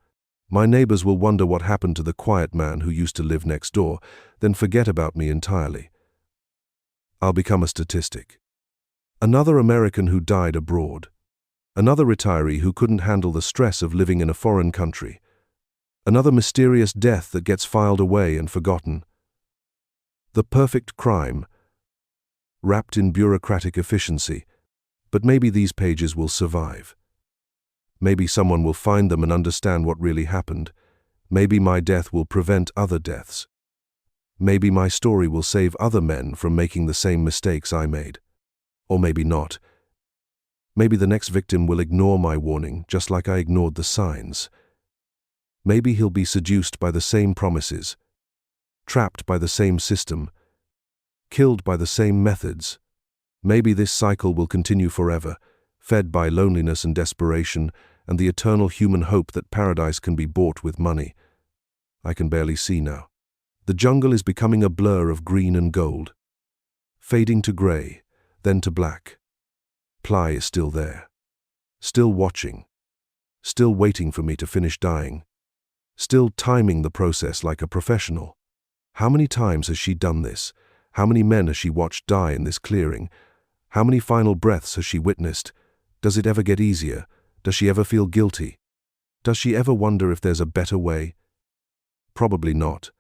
My neighbors will wonder what happened to the quiet man who used to live next door, then forget about me entirely. I'll become a statistic. Another American who died abroad. Another retiree who couldn't handle the stress of living in a foreign country. Another mysterious death that gets filed away and forgotten. The perfect crime, wrapped in bureaucratic efficiency, but maybe these pages will survive. Maybe someone will find them and understand what really happened. Maybe my death will prevent other deaths. Maybe my story will save other men from making the same mistakes I made. Or maybe not. Maybe the next victim will ignore my warning just like I ignored the signs. Maybe he'll be seduced by the same promises, trapped by the same system, killed by the same methods. Maybe this cycle will continue forever, fed by loneliness and desperation and the eternal human hope that paradise can be bought with money. I can barely see now. The jungle is becoming a blur of green and gold, fading to grey, then to black. Ply is still there, still watching, still waiting for me to finish dying, still timing the process like a professional. How many times has she done this? How many men has she watched die in this clearing? How many final breaths has she witnessed? Does it ever get easier? Does she ever feel guilty? Does she ever wonder if there's a better way? Probably not.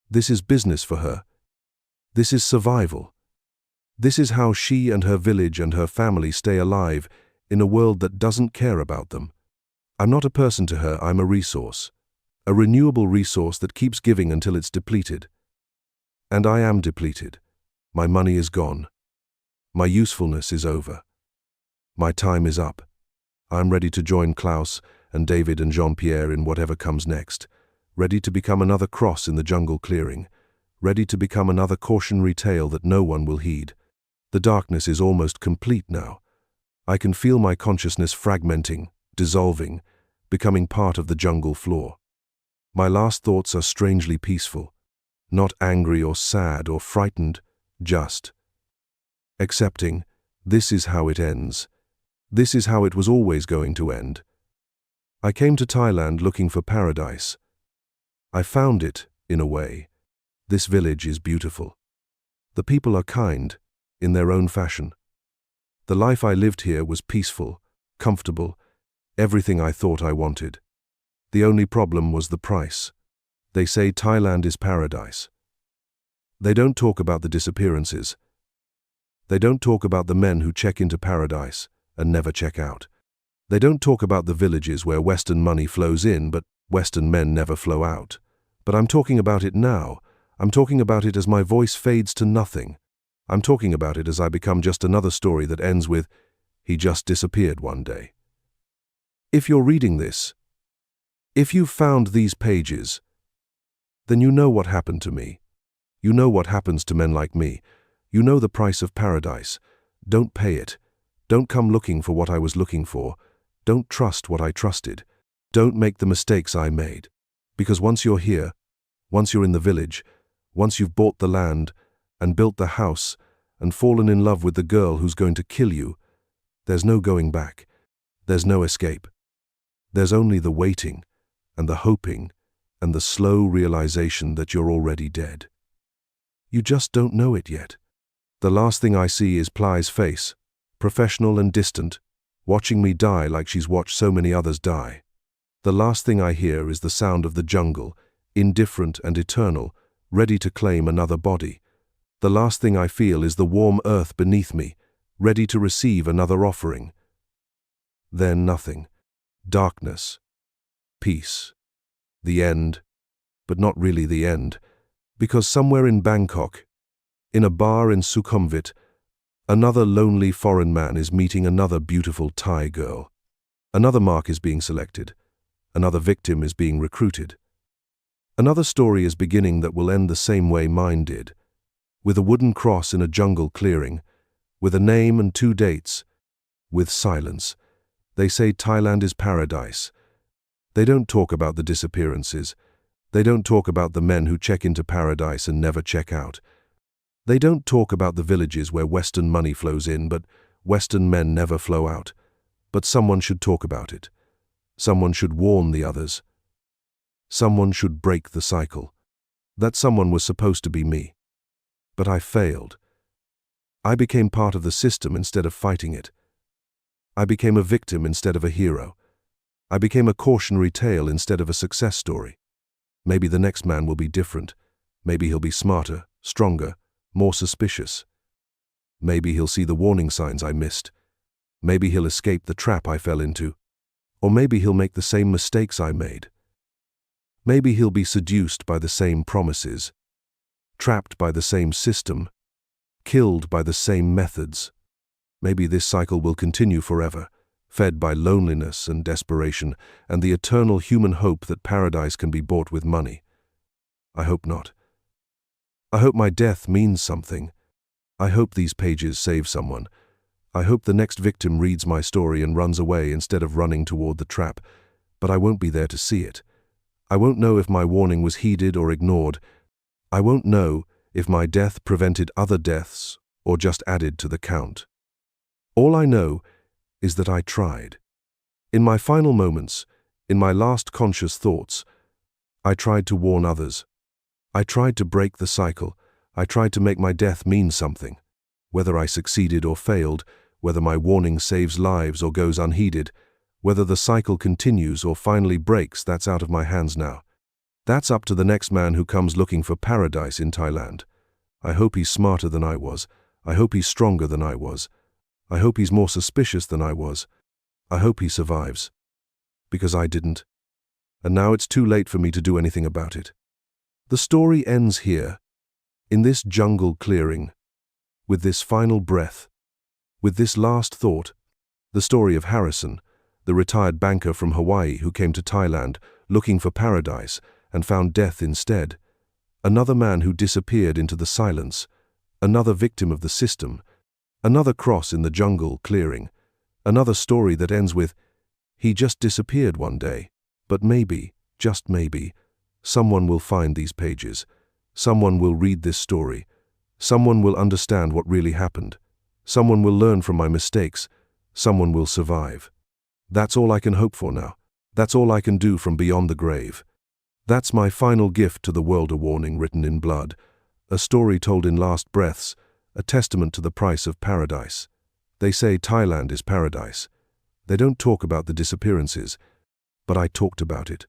This is business for her. This is survival. This is how she and her village and her family stay alive in a world that doesn't care about them. I'm not a person to her, I'm a resource. A renewable resource that keeps giving until it's depleted. And I am depleted. My money is gone. My usefulness is over. My time is up. I'm ready to join Klaus and David and Jean-Pierre in whatever comes next. Ready to become another cross in the jungle clearing. Ready to become another cautionary tale that no one will heed. The darkness is almost complete now. I can feel my consciousness fragmenting, dissolving, becoming part of the jungle floor. My last thoughts are strangely peaceful. Not angry or sad or frightened, just accepting, this is how it ends. This is how it was always going to end. I came to Thailand looking for paradise. I found it, in a way. This village is beautiful. The people are kind, in their own fashion. The life I lived here was peaceful, comfortable, everything I thought I wanted. The only problem was the price. They say Thailand is paradise. They don't talk about the disappearances. They don't talk about the men who check into paradise and never check out. They don't talk about the villages where Western money flows in, but Western men never flow out. But I'm talking about it now. I'm talking about it as my voice fades to nothing. I'm talking about it as I become just another story that ends with, he just disappeared one day. If you're reading this, if you've found these pages, then you know what happened to me. You know what happens to men like me. You know the price of paradise. Don't pay it. Don't come looking for what I was looking for. Don't trust what I trusted. Don't make the mistakes I made. Because once you're here, once you're in the village, once you've bought the land and built the house and fallen in love with the girl who's going to kill you, there's no going back. There's no escape. There's only the waiting and the hoping and the slow realization that you're already dead. You just don't know it yet. The last thing I see is Ply's face, professional and distant, watching me die like she's watched so many others die. The last thing I hear is the sound of the jungle, indifferent and eternal, ready to claim another body. The last thing I feel is the warm earth beneath me, ready to receive another offering. Then nothing. Darkness. Peace. The end. But not really the end. Because somewhere in Bangkok, in a bar in Sukhumvit, another lonely foreign man is meeting another beautiful Thai girl. Another mark is being selected. Another victim is being recruited. Another story is beginning that will end the same way mine did, with a wooden cross in a jungle clearing, with a name and 2 dates, with silence. They say Thailand is paradise. They don't talk about the disappearances. They don't talk about the men who check into paradise and never check out. They don't talk about the villages where Western money flows in, but Western men never flow out. But someone should talk about it. Someone should warn the others. Someone should break the cycle. That someone was supposed to be me. But I failed. I became part of the system instead of fighting it. I became a victim instead of a hero. I became a cautionary tale instead of a success story. Maybe the next man will be different. Maybe he'll be smarter, stronger, more suspicious. Maybe he'll see the warning signs I missed. Maybe he'll escape the trap I fell into. Or maybe he'll make the same mistakes I made. Maybe he'll be seduced by the same promises, trapped by the same system, killed by the same methods. Maybe this cycle will continue forever, fed by loneliness and desperation and the eternal human hope that paradise can be bought with money. I hope not. I hope my death means something. I hope these pages save someone. I hope the next victim reads my story and runs away instead of running toward the trap, but I won't be there to see it. I won't know if my warning was heeded or ignored. I won't know if my death prevented other deaths or just added to the count. All I know is that I tried. In my final moments, in my last conscious thoughts, I tried to warn others. I tried to break the cycle. I tried to make my death mean something. Whether I succeeded or failed, whether my warning saves lives or goes unheeded, whether the cycle continues or finally breaks, that's out of my hands now. That's up to the next man who comes looking for paradise in Thailand. I hope he's smarter than I was. I hope he's stronger than I was. I hope he's more suspicious than I was. I hope he survives. Because I didn't. And now it's too late for me to do anything about it. The story ends here, in this jungle clearing, with this final breath, with this last thought, the story of Harrison, the retired banker from Hawaii who came to Thailand looking for paradise and found death instead. Another man who disappeared into the silence, another victim of the system, another cross in the jungle clearing, another story that ends with, he just disappeared one day, but maybe, just maybe, someone will find these pages, someone will read this story, someone will understand what really happened, someone will learn from my mistakes, someone will survive. That's all I can hope for now. That's all I can do from beyond the grave. That's my final gift to the world, a warning written in blood, a story told in last breaths, a testament to the price of paradise. They say Thailand is paradise. They don't talk about the disappearances, but I talked about it.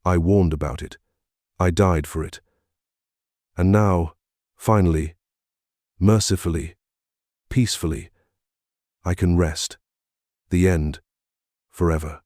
I warned about it. I died for it. And now, finally, mercifully, peacefully, I can rest. The end. Forever.